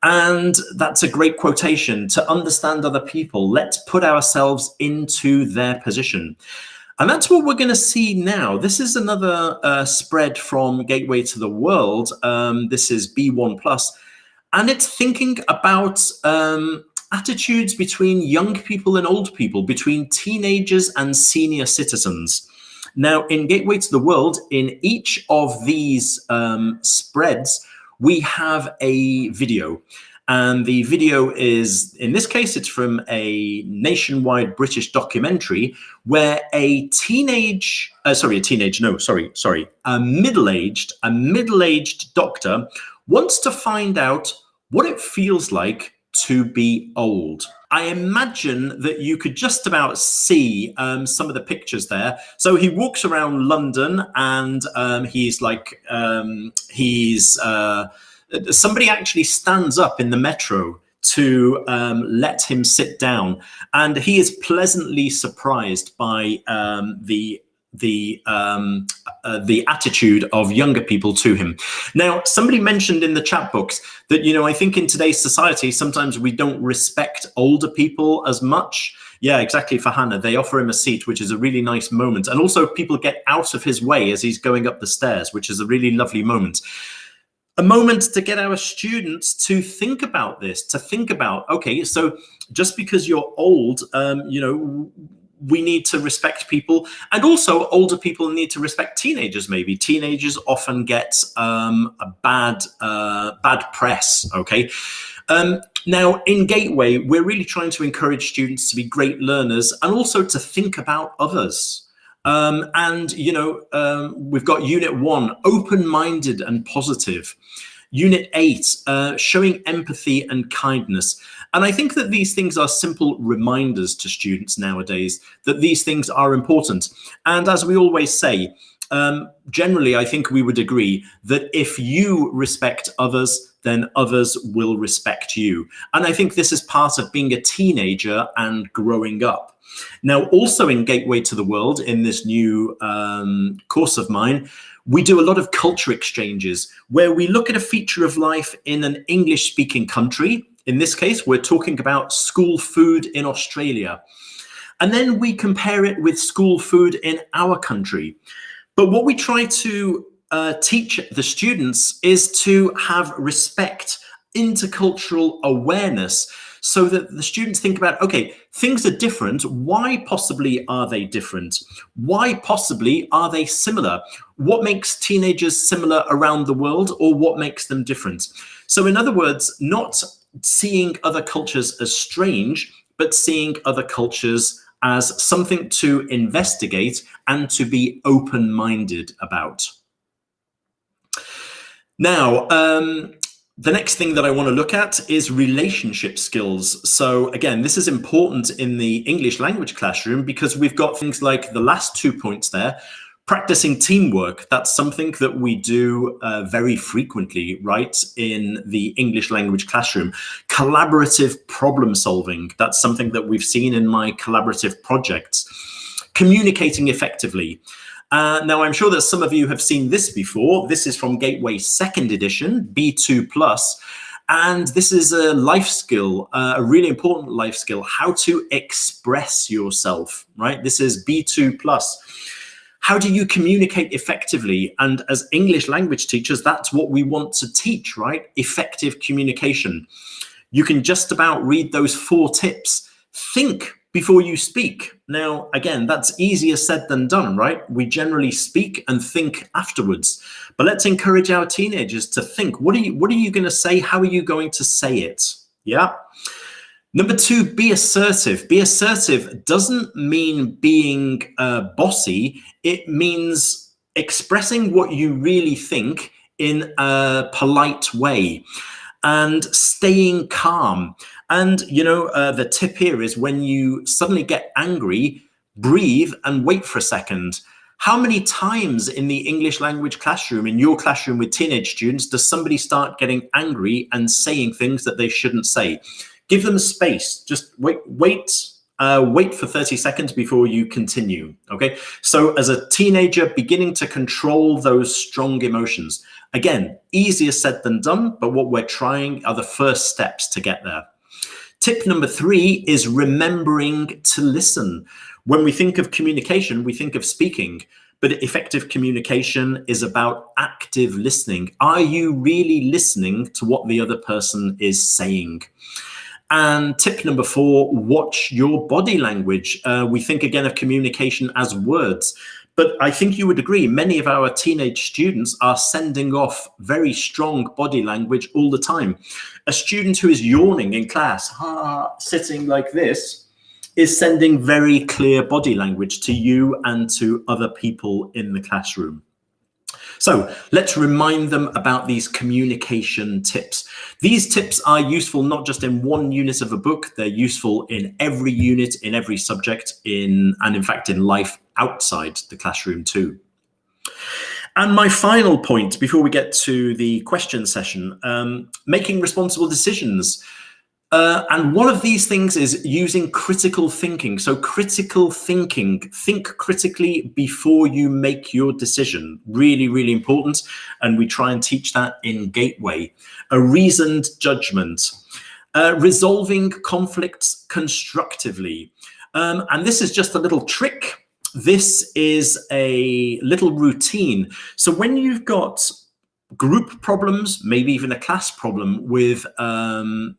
And that's a great quotation. To understand other people, let's put ourselves into their position. And that's what we're going to see now. This is another spread from Gateway to the World. This is B1+. And it's thinking about attitudes between young people and old people, between teenagers and senior citizens. Now, in Gateway to the World, in each of these spreads, we have a video. And the video is, in this case, it's from a nationwide British documentary where a middle-aged doctor wants to find out what it feels like to be old. I imagine that you could just about see some of the pictures there. So he walks around London and somebody actually stands up in the metro to let him sit down, and he is pleasantly surprised by the attitude of younger people to him. Now, somebody mentioned in the chat box that, I think in today's society, sometimes we don't respect older people as much. Yeah, exactly, for Hannah. They offer him a seat, which is a really nice moment. And also people get out of his way as he's going up the stairs, which is a really lovely moment. A moment to get our students to think about this, to think about, okay, so just because you're old, we need to respect people, and also older people need to respect teenagers. Maybe teenagers often get a bad press. Okay. Now in Gateway, we're really trying to encourage students to be great learners and also to think about others. We've got Unit 1, open-minded and positive. Unit 8, showing empathy and kindness. And I think that these things are simple reminders to students nowadays that these things are important. And as we always say, generally, I think we would agree that if you respect others, then others will respect you. And I think this is part of being a teenager and growing up. Now, also in Gateway to the World, in this new course of mine, we do a lot of culture exchanges where we look at a feature of life in an English-speaking country. In this case, we're talking about school food in Australia. And then we compare it with school food in our country. But what we try to teach the students is to have respect, intercultural awareness, so that the students think about, okay, things are different. Why possibly are they different? Why possibly are they similar? What makes teenagers similar around the world, or what makes them different? So in other words, not seeing other cultures as strange, but seeing other cultures as something to investigate and to be open-minded about. Now, the next thing that I want to look at is relationship skills. So again, this is important in the English language classroom because we've got things like the last 2 points there. Practicing teamwork, that's something that we do very frequently, right, in the English language classroom. Collaborative problem solving, that's something that we've seen in my collaborative projects. Communicating effectively. Now, I'm sure that some of you have seen this before. This is from Gateway 2nd edition, B2+. And this is a life skill, a really important life skill, how to express yourself, right? This is B2+. How do you communicate effectively? And as English language teachers, that's what we want to teach, right? Effective communication. You can just about read those 4 tips. Think before you speak. Now, again, that's easier said than done, right? We generally speak and think afterwards. But let's encourage our teenagers to think. What are you going to say? How are you going to say it? Yeah. Number 2, be assertive. Be assertive doesn't mean being bossy. It means expressing what you really think in a polite way and staying calm. And, you know, the tip here is when you suddenly get angry, breathe and wait for a second. How many times in the English language classroom, in your classroom with teenage students, does somebody start getting angry and saying things that they shouldn't say? Give them space. Just wait for 30 seconds before you continue, okay? So as a teenager, beginning to control those strong emotions. Again, easier said than done, but what we're trying are the first steps to get there. Tip number 3 is remembering to listen. When we think of communication, we think of speaking, but effective communication is about active listening. Are you really listening to what the other person is saying? And tip number 4, watch your body language. We think again of communication as words, but I think you would agree, many of our teenage students are sending off very strong body language all the time. A student who is yawning in class, sitting like this, is sending very clear body language to you and to other people in the classroom. So let's remind them about these communication tips. These tips are useful not just in one unit of a book, they're useful in every unit, in every subject, and in fact in life outside the classroom too. And my final point before we get to the question session, making responsible decisions. And one of these things is using critical thinking. So critical thinking, think critically before you make your decision. Really, really important. And we try and teach that in Gateway. A reasoned judgment, resolving conflicts constructively. And this is just a little trick. This is a little routine. So when you've got group problems, maybe even a class problem with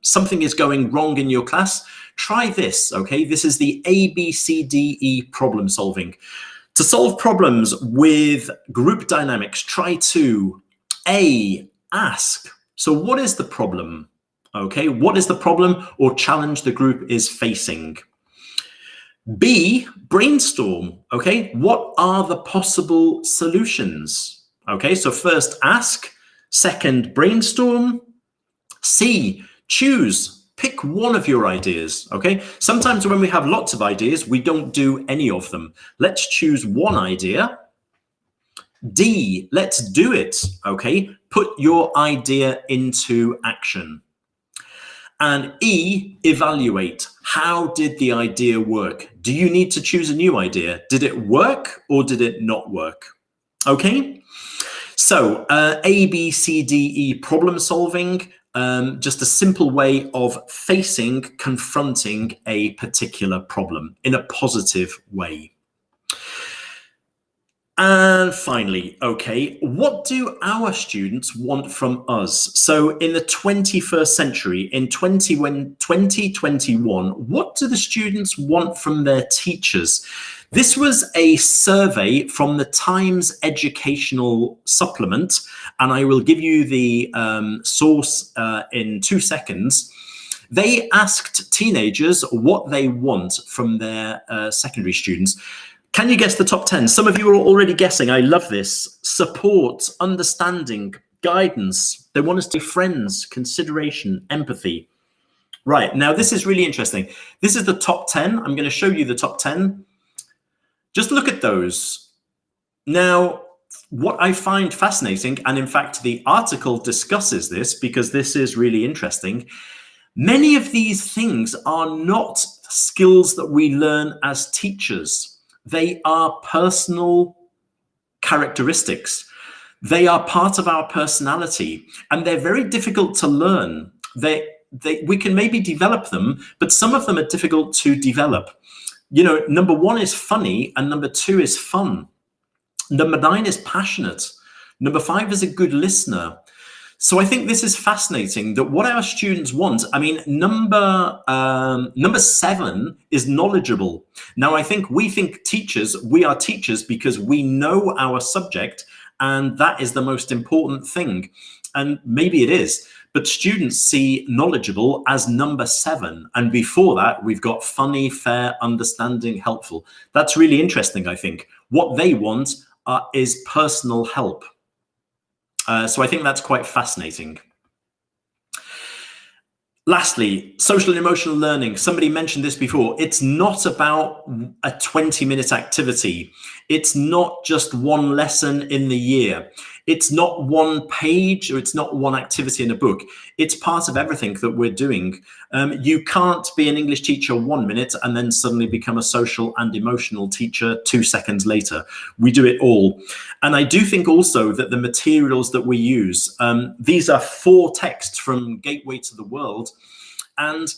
something is going wrong in your class, try this, okay? This is the ABCDE problem solving. To solve problems with group dynamics, try to A, ask. So what is the problem? Okay, what is the problem or challenge the group is facing? B, brainstorm, okay? What are the possible solutions? Okay, so first ask, second brainstorm. C, choose, pick one of your ideas, okay? Sometimes when we have lots of ideas, we don't do any of them. Let's choose one idea. D, let's do it. Okay, put your idea into action. And E, evaluate. How did the idea work? Do you need to choose a new idea? Did it work or did it not work? Okay, so A, B, C, D, E, problem solving, just a simple way of confronting a particular problem in a positive way. And finally, okay, what do our students want from us? So in the 21st century, in 2021, what do the students want from their teachers? This was a survey from the Times Educational Supplement, and I will give you the source in 2 seconds. They asked teenagers what they want from their secondary students. Can you guess the top 10? Some of you are already guessing. I love this. Support, understanding, guidance. They want us to be friends, consideration, empathy. Right, now this is really interesting. This is the top 10. I'm going to show you the top 10. Just look at those. Now, what I find fascinating, and in fact, the article discusses this because this is really interesting. Many of these things are not skills that we learn as teachers. They are personal characteristics. They are part of our personality, and they're very difficult to learn. We can maybe develop them, but some of them are difficult to develop. You know, number 1 is funny, and number 2 is fun. Number 9 is passionate. Number 5 is a good listener. So I think this is fascinating that what our students want, I mean, number 7 is knowledgeable. Now, I think we are teachers because we know our subject, and that is the most important thing. And maybe it is, but students see knowledgeable as number 7. And before that, we've got funny, fair, understanding, helpful. That's really interesting, I think. What they want is personal help. So I think that's quite fascinating. Lastly, social and emotional learning. Somebody mentioned this before. It's not about a 20-minute activity. It's not just one lesson in the year. It's not one page, or it's not one activity in a book. It's part of everything that we're doing. You can't be an English teacher 1 minute and then suddenly become a social and emotional teacher 2 seconds later. We do it all. And I do think also that the materials that we use, these are 4 texts from Gateway to the World. And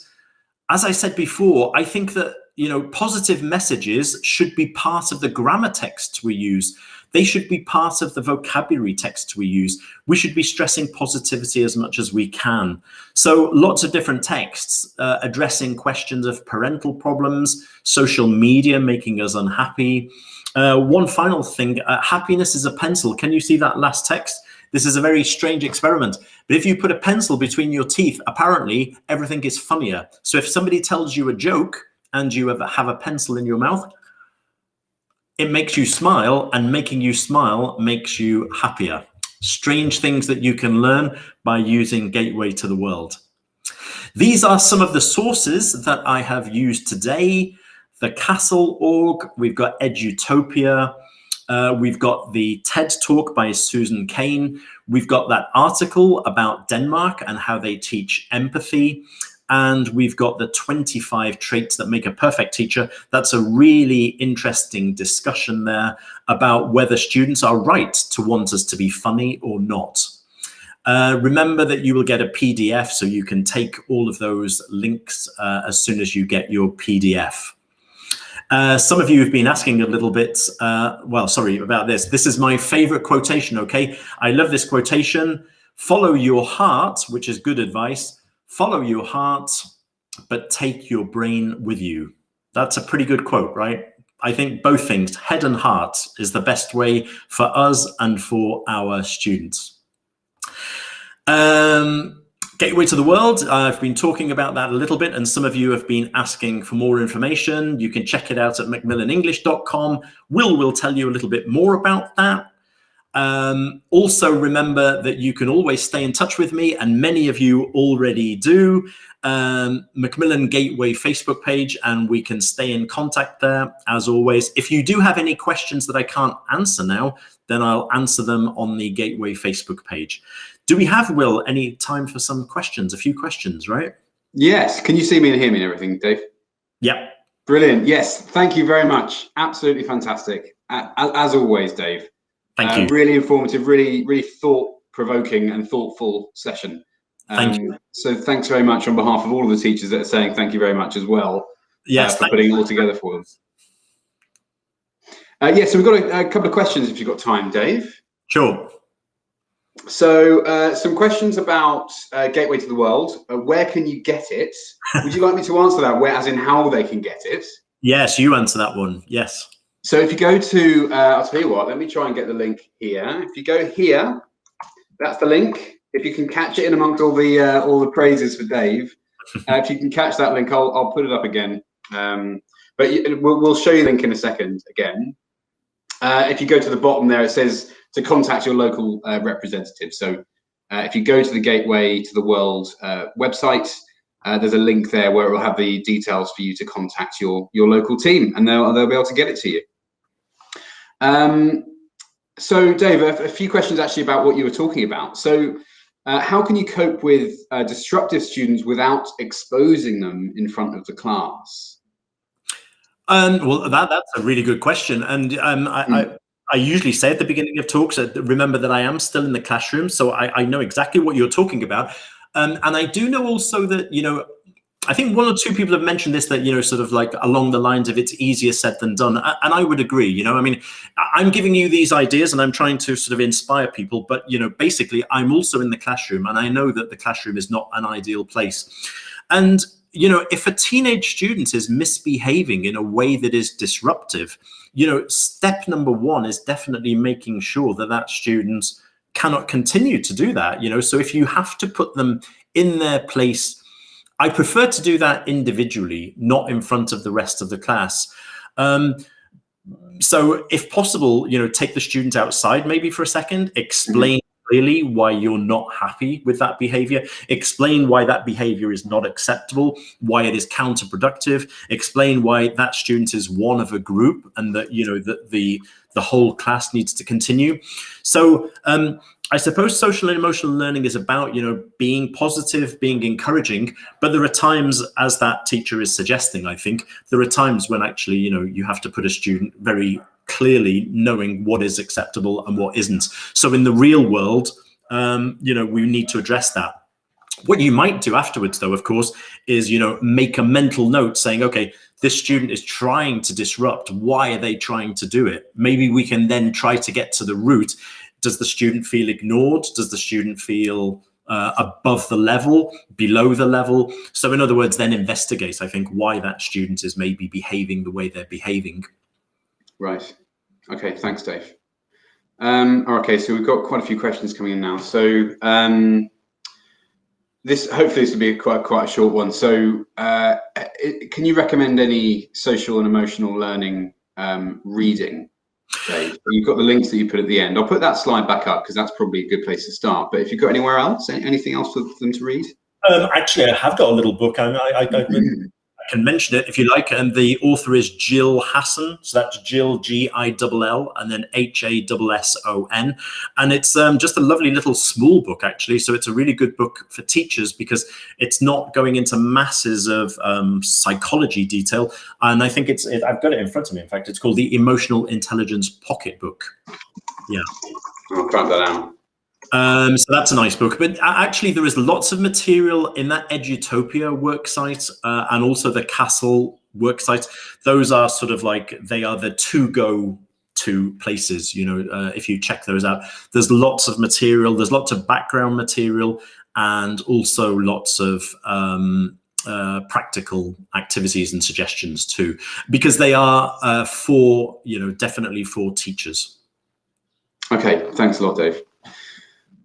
as I said before, I think that, you know, positive messages should be part of the grammar texts we use. They should be part of the vocabulary texts we use. We should be stressing positivity as much as we can. So lots of different texts addressing questions of parental problems, social media making us unhappy. One final thing, happiness is a pencil. Can you see that last text? This is a very strange experiment. But if you put a pencil between your teeth, apparently everything is funnier. So if somebody tells you a joke and you have a pencil in your mouth, it makes you smile, and making you smile makes you happier. Strange things that you can learn by using Gateway to the World. These are some of the sources that I have used today. The Castle.org, we've got Edutopia, we've got the TED Talk by Susan Kane, we've got that article about Denmark and how they teach empathy, and we've got the 25 traits that make a perfect teacher. That's a really interesting discussion there about whether students are right to want us to be funny or not. Remember that you will get a PDF, so you can take all of those links as soon as you get your PDF. Some of you have been asking a little bit, well, sorry about this. This is my favorite quotation, okay? I love this quotation. Follow your heart, which is good advice. Follow your heart, but take your brain with you. That's a pretty good quote, right? I think both things, head and heart, is the best way for us and for our students. Gateway to the World, I've been talking about that a little bit, and some of you have been asking for more information. You can check it out at macmillanenglish.com. Will tell you a little bit more about that. Also remember that you can always stay in touch with me, and many of you already do. Macmillan Gateway Facebook page, and we can stay in contact there as always. If you do have any questions that I can't answer now, then I'll answer them on the Gateway Facebook page. Do we have, Will, any time for some questions? A few questions, right? Yes. Can you see me and hear me and everything, Dave? Yeah. Brilliant. Yes. Thank you very much. Absolutely fantastic. As always, Dave. Thank you. Really informative, really thought-provoking and thoughtful session. Thank you. So thanks very much on behalf of all of the teachers that are saying thank you very much as well. Yes, for putting it all together for them. Yeah, so we've got a couple of questions if you've got time, Dave. Sure. So some questions about Gateway to the World. Where can you get it? Would you like me to answer that? Where, as in how they can get it? Yes, you answer that one. Yes. So if you go to, I'll tell you what, let me try and get the link here. If you go here, that's the link. If you can catch it in amongst all the praises for Dave, if you can catch that link, I'll put it up again. But we'll show you the link in a second again. If you go to the bottom there, it says to contact your local representative. So if you go to the Gateway to the World website, there's a link there where it will have the details for you to contact your local team, and they'll be able to get it to you. So Dave, a few questions actually about what you were talking about. So how can you cope with disruptive students without exposing them in front of the class? Well, that's a really good question. And I usually say at the beginning of talks, remember that I am still in the classroom, so I know exactly what you're talking about. And I do know also that, you know, I think one or two people have mentioned this, that, you know, sort of like along the lines of it's easier said than done. And I would agree, you know, I mean, I'm giving you these ideas and I'm trying to sort of inspire people, but, you know, basically I'm also in the classroom, and I know that the classroom is not an ideal place. And, you know, if a teenage student is misbehaving in a way that is disruptive, you know, step number one is definitely making sure that that student cannot continue to do that, you know. So if you have to put them in their place, I prefer to do that individually, not in front of the rest of the class. So if possible, you know, take the student outside maybe for a second, explain clearly why you're not happy with that behavior, explain why that behavior is not acceptable, why it is counterproductive, explain why that student is one of a group, and that, you know, that the whole class needs to continue. So I suppose social and emotional learning is about, you know, being positive, being encouraging, but there are times, as that teacher is suggesting, I think, there are times when actually, you know, you have to put a student very clearly knowing what is acceptable and what isn't. So in the real world, you know, we need to address that. What you might do afterwards, though, of course, is, you know, make a mental note saying, okay, this student is trying to disrupt. Why are they trying to do it? Maybe we can then try to get to the root. Does the student feel ignored? Does the student feel above the level, below the level? So in other words, then investigate, I think, why that student is maybe behaving the way they're behaving. Right. Okay, thanks, Dave. Okay, so we've got quite a few questions coming in now. So hopefully this will be quite a short one. So can you recommend any social and emotional learning reading? Dave, you've got the links that you put at the end. I'll put that slide back up because that's probably a good place to start. But if you've got anywhere else, anything else for them to read? Actually, I have got a little book. I can mention it if you like. And the author is Jill Hasson. So that's Jill, Gill, and then Hasson. And it's just a lovely little small book, actually. So it's a really good book for teachers because it's not going into masses of psychology detail. And I think I've got it in front of me. In fact, it's called the Emotional Intelligence Pocketbook. Yeah. I'll track that out. So that's a nice book, but actually there is lots of material in that Edutopia worksite and also the Castle worksite. Those are sort of like, they are the to-go-to places, you know, if you check those out. There's lots of material, there's lots of background material, and also lots of practical activities and suggestions too, because they are for, you know, definitely for teachers. Okay, thanks a lot, Dave.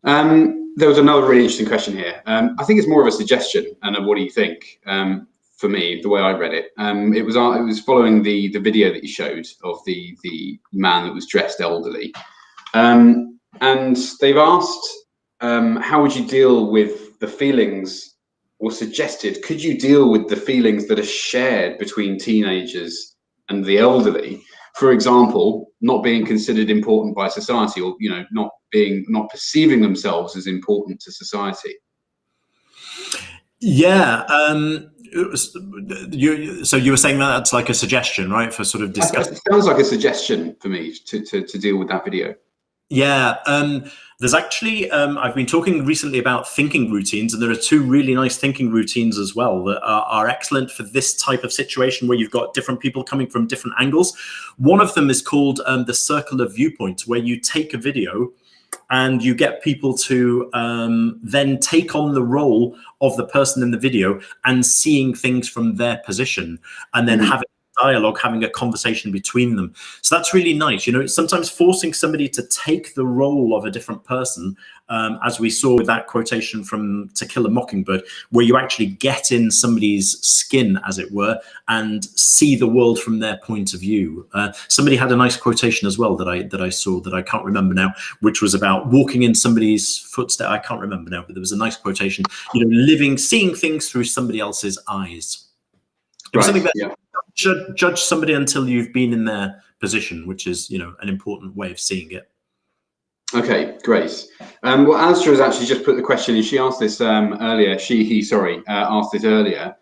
There was another really interesting question here. I think it's more of a suggestion, and what do you think? For me, the way I read it, it was following the video that you showed of the man that was dressed elderly. And they've asked, how would you deal with the feelings, or suggested, could you deal with the feelings that are shared between teenagers and the elderly? For example, not being considered important by society, or not perceiving themselves as important to society. Yeah. So you were saying that that's like a suggestion, right, for sort of discussing? It sounds like a suggestion for me to deal with that video. Yeah, there's actually, I've been talking recently about thinking routines, and there are two really nice thinking routines as well that are excellent for this type of situation where you've got different people coming from different angles. One of them is called the Circle of Viewpoints, where you take a video and you get people to then take on the role of the person in the video and seeing things from their position, and then having dialogue, having a conversation between them. So that's really nice. It's sometimes forcing somebody to take the role of a different person, as we saw with that quotation from To Kill a Mockingbird, where you actually get in somebody's skin, as it were, and see the world from their point of view. Somebody had a nice quotation as well that I saw that I can't remember now, which was about walking in somebody's footsteps. I can't remember now, but there was a nice quotation, seeing things through somebody else's eyes. It was something that judge somebody until you've been in their position, which is, an important way of seeing it. Okay, great. Well, Astra has actually just put the question in. She asked this earlier. Asked it earlier,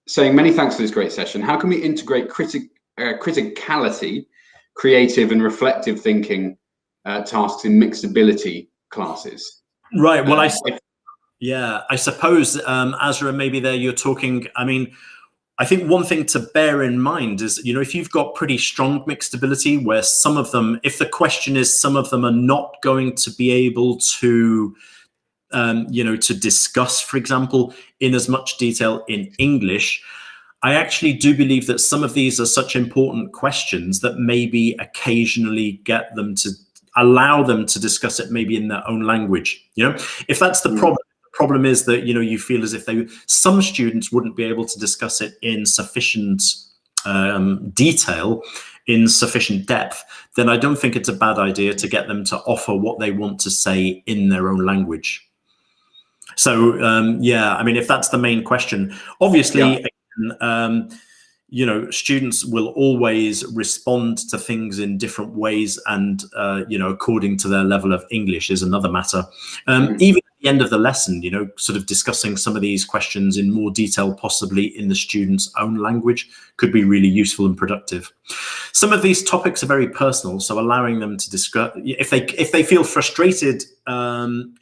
saying, many thanks for this great session. How can we integrate criticality, creative and reflective thinking tasks in mixed ability classes? Right. Well, I suppose, Azra, maybe there you're talking, I think one thing to bear in mind is, if you've got pretty strong mixed ability where some of them, if the question is some of them are not going to be able to, to discuss, for example, in as much detail in English, I actually do believe that some of these are such important questions that maybe occasionally get them to allow them to discuss it maybe in their own language. If that's the problem. Problem is that you feel as if some students wouldn't be able to discuss it in sufficient detail, in sufficient depth, then I don't think it's a bad idea to get them to offer what they want to say in their own language. So if that's the main question, obviously, students will always respond to things in different ways, and according to their level of English is another matter. Even at the end of the lesson, sort of discussing some of these questions in more detail, possibly in the student's own language, could be really useful and productive. Some of these topics are very personal, so allowing them to discuss, if they feel frustrated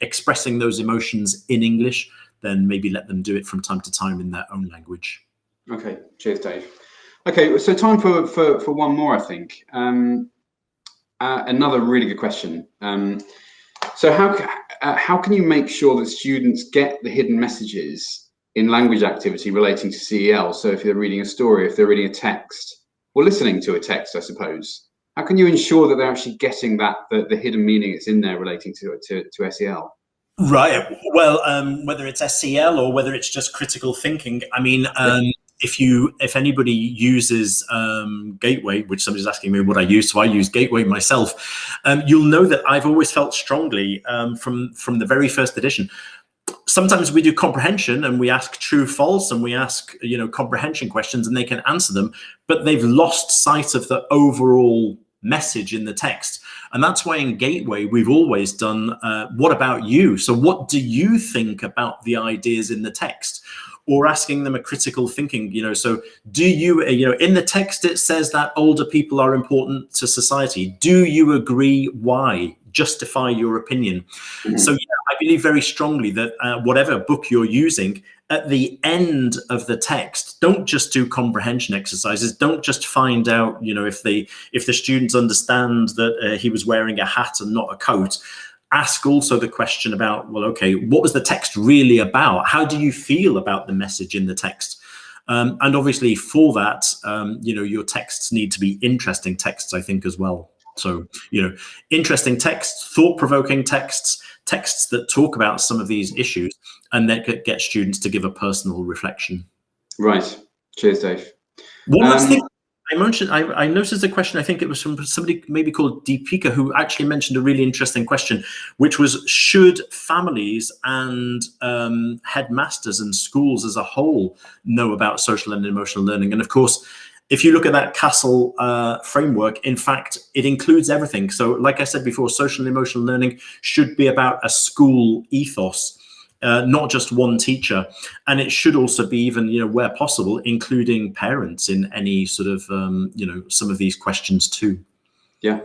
expressing those emotions in English, then maybe let them do it from time to time in their own language. Okay, cheers, Dave. Okay, so time for one more, I think. Another really good question. So how can you make sure that students get the hidden messages in language activity relating to SEL? So if they're reading a story, if they're reading a text, or listening to a text, I suppose, how can you ensure that they're actually getting the hidden meaning that's in there relating to SEL? Right. Well, whether it's SEL or whether it's just critical thinking, if anybody uses Gateway, which somebody's asking me what I use, so I use Gateway myself, you'll know that I've always felt strongly from the very first edition. Sometimes we do comprehension and we ask true, false, and we ask comprehension questions, and they can answer them, but they've lost sight of the overall message in the text. And that's why in Gateway we've always done what about you? So what do you think about the ideas in the text? Or asking them a critical thinking, so do you, in the text it says that older people are important to society. Do you agree? Why? Justify your opinion. So I believe very strongly that whatever book you're using, at the end of the text, don't just do comprehension exercises. Don't just find out, if the students understand that he was wearing a hat and not a coat. Ask also the question about, well, okay, what was the text really about? How do you feel about the message in the text? And obviously for that, your texts need to be interesting texts, I think, as well. So, interesting texts, thought-provoking texts, texts that talk about some of these issues, and that could get students to give a personal reflection. Right. Cheers, Dave. One last thing I noticed a question, I think it was from somebody maybe called Deepika, who actually mentioned a really interesting question, which was, should families and headmasters and schools as a whole know about social and emotional learning? And of course, if you look at that Castle framework, in fact, it includes everything. So like I said before, social and emotional learning should be about a school ethos. Not just one teacher, and it should also be, even, you know, where possible, including parents in any sort of you know, some of these questions too. Yeah,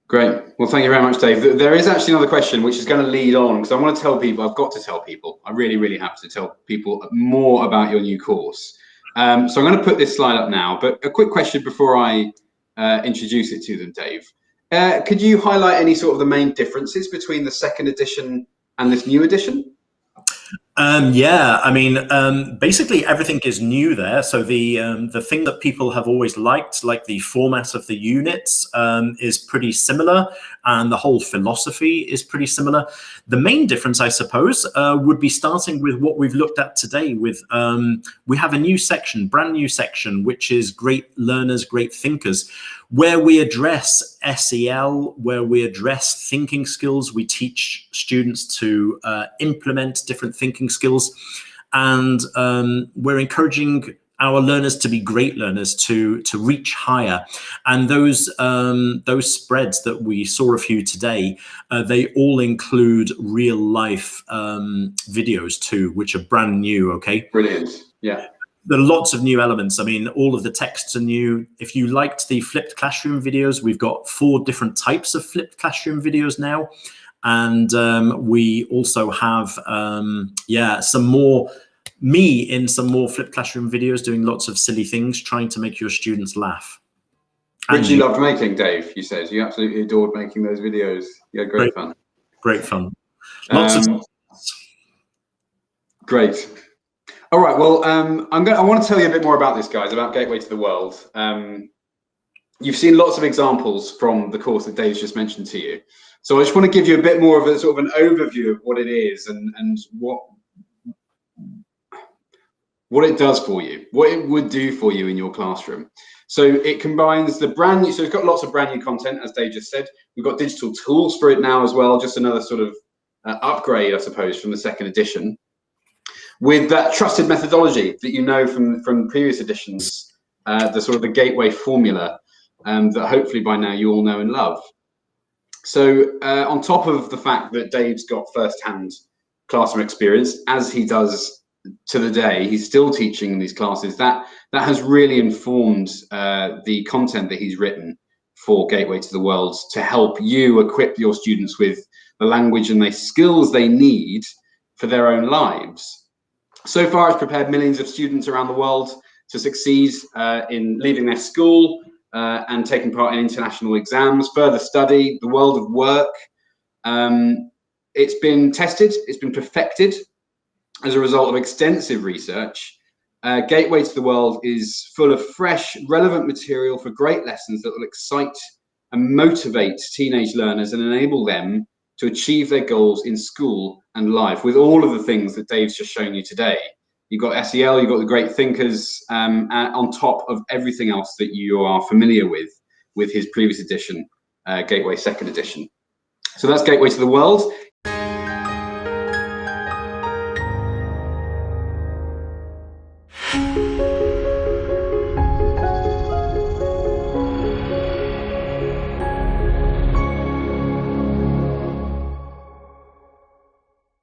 great. Well, thank you very much, Dave. There is actually another question which is going to lead on, because I want to tell people, I've got to tell people, I really have to tell people more about your new course. So I'm going to put this slide up now, but a quick question before I introduce it to them, Dave. Could you highlight any sort of the main differences between the second edition and this new edition? Yeah, I mean, basically everything is new there. So the thing that people have always liked, like the format of the units, is pretty similar, and the whole philosophy is pretty similar. The main difference, I suppose, would be starting with what we've looked at today. With we have a new section, brand new section, which is Great Learners, Great Thinkers, where we address SEL, where we address thinking skills. We teach students to implement different thinking skills, and we're encouraging our learners to be great learners, to reach higher. And those spreads that we saw a few today, they all include real life videos too, which are brand new. Okay, brilliant. Yeah. There are lots of new elements. I mean, all of the texts are new. If you liked the flipped classroom videos, we've got 4 different types of flipped classroom videos now. And we also have, some more, me in some more flipped classroom videos, doing lots of silly things, trying to make your students laugh. Which you loved making, Dave, you said. You absolutely adored making those videos. Yeah, great fun. Great fun. Lots of... Great. All right, well, I want to tell you a bit more about this, guys, about Gateway to the World. You've seen lots of examples from the course that Dave's just mentioned to you. So I just want to give you a bit more of a sort of an overview of what it is and what it does for you, what it would do for you in your classroom. So it combines the brand new, so it's got lots of brand new content, as Dave just said. We've got digital tools for it now as well, just another sort of upgrade, I suppose, from the second edition, with that trusted methodology that you know from previous editions, the sort of the Gateway formula that hopefully by now you all know and love. So on top of the fact that Dave's got first-hand classroom experience, as he does to the day, he's still teaching in these classes, that has really informed the content that he's written for Gateway to the World to help you equip your students with the language and the skills they need for their own lives. So far, it's prepared millions of students around the world to succeed in leaving their school and taking part in international exams, further study, the world of work. It's been tested, it's been perfected as a result of extensive research. Gateway to the World is full of fresh, relevant material for great lessons that will excite and motivate teenage learners and enable them to achieve their goals in school and life, with all of the things that Dave's just shown you today. You've got SEL, you've got the great thinkers, on top of everything else that you are familiar with his previous edition, Gateway second edition. So that's Gateway to the World.